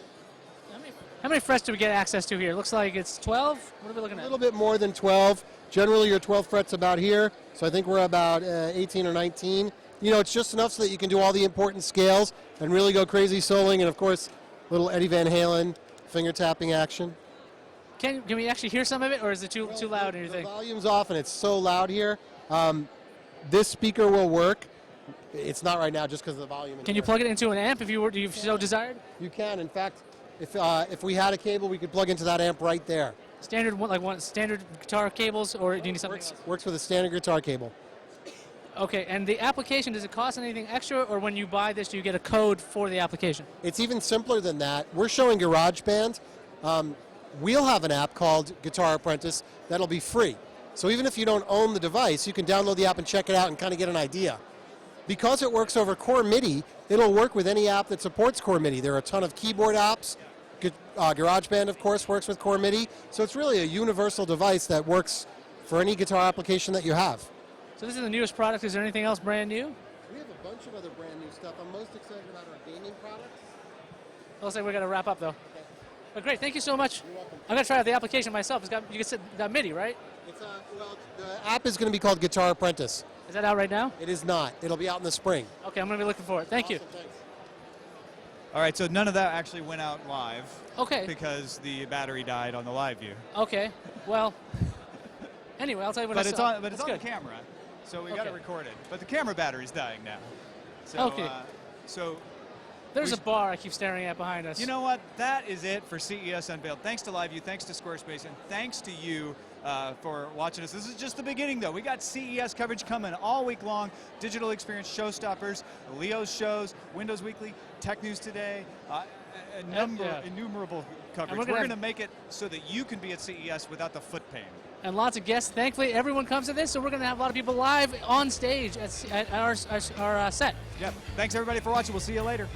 How many frets do we get access to here? It looks like it's 12. What are we looking at? A little bit more than 12. Generally, your 12 frets about here. So I think we're about 18 or 19. You know, it's just enough so that you can do all the important scales and really go crazy soloing. And, of course, little Eddie Van Halen finger tapping action. Can we actually hear some of it, or is it too loud or anything? The volume's off, and it's so loud here. This speaker will work. It's not right now just because of the volume. Can you plug it into an amp if you so desired? You can. In fact, if we had a cable, we could plug into that amp right there. Standard standard guitar cables, or do you need something else? Works with a standard guitar cable. Okay, and the application, does it cost anything extra, or when you buy this, do you get a code for the application? It's even simpler than that. We're showing GarageBand. We'll have an app called Guitar Apprentice that'll be free. So even if you don't own the device, you can download the app and check it out and kind of get an idea. Because it works over Core MIDI, it'll work with any app that supports Core MIDI. There are a ton of keyboard apps. GarageBand, of course, works with Core MIDI. So it's really a universal device that works for any guitar application that you have. So this is the newest product. Is there anything else brand new? We have a bunch of other brand new stuff. I'm most excited about our gaming products. Looks like we're going to wrap up, though. But great, thank you so much. You're welcome. I'm going to try out the application myself. You got MIDI, right? The app is going to be called Guitar Apprentice. Is that out right now? It is not. It'll be out in the spring. Okay, I'm going to be looking for it. Thank you. Thanks. All right, so none of that actually went out live. Okay. Because the battery died on the live view. Okay. Well, anyway, I'll tell you what I saw. But it's on the camera, so we got to record it. But the camera battery's dying now. So, okay. So there's a bar I keep staring at behind us. You know what? That is it for CES Unveiled. Thanks to LiveView, thanks to Squarespace, and thanks to you for watching us. This is just the beginning, though. We got CES coverage coming all week long. Digital Experience Showstoppers, Leo's shows, Windows Weekly, Tech News Today, innumerable coverage. We're going to make it so that you can be at CES without the foot pain. And lots of guests. Thankfully, everyone comes to this, so we're going to have a lot of people live on stage at our set. Yep. Thanks, everybody, for watching. We'll see you later.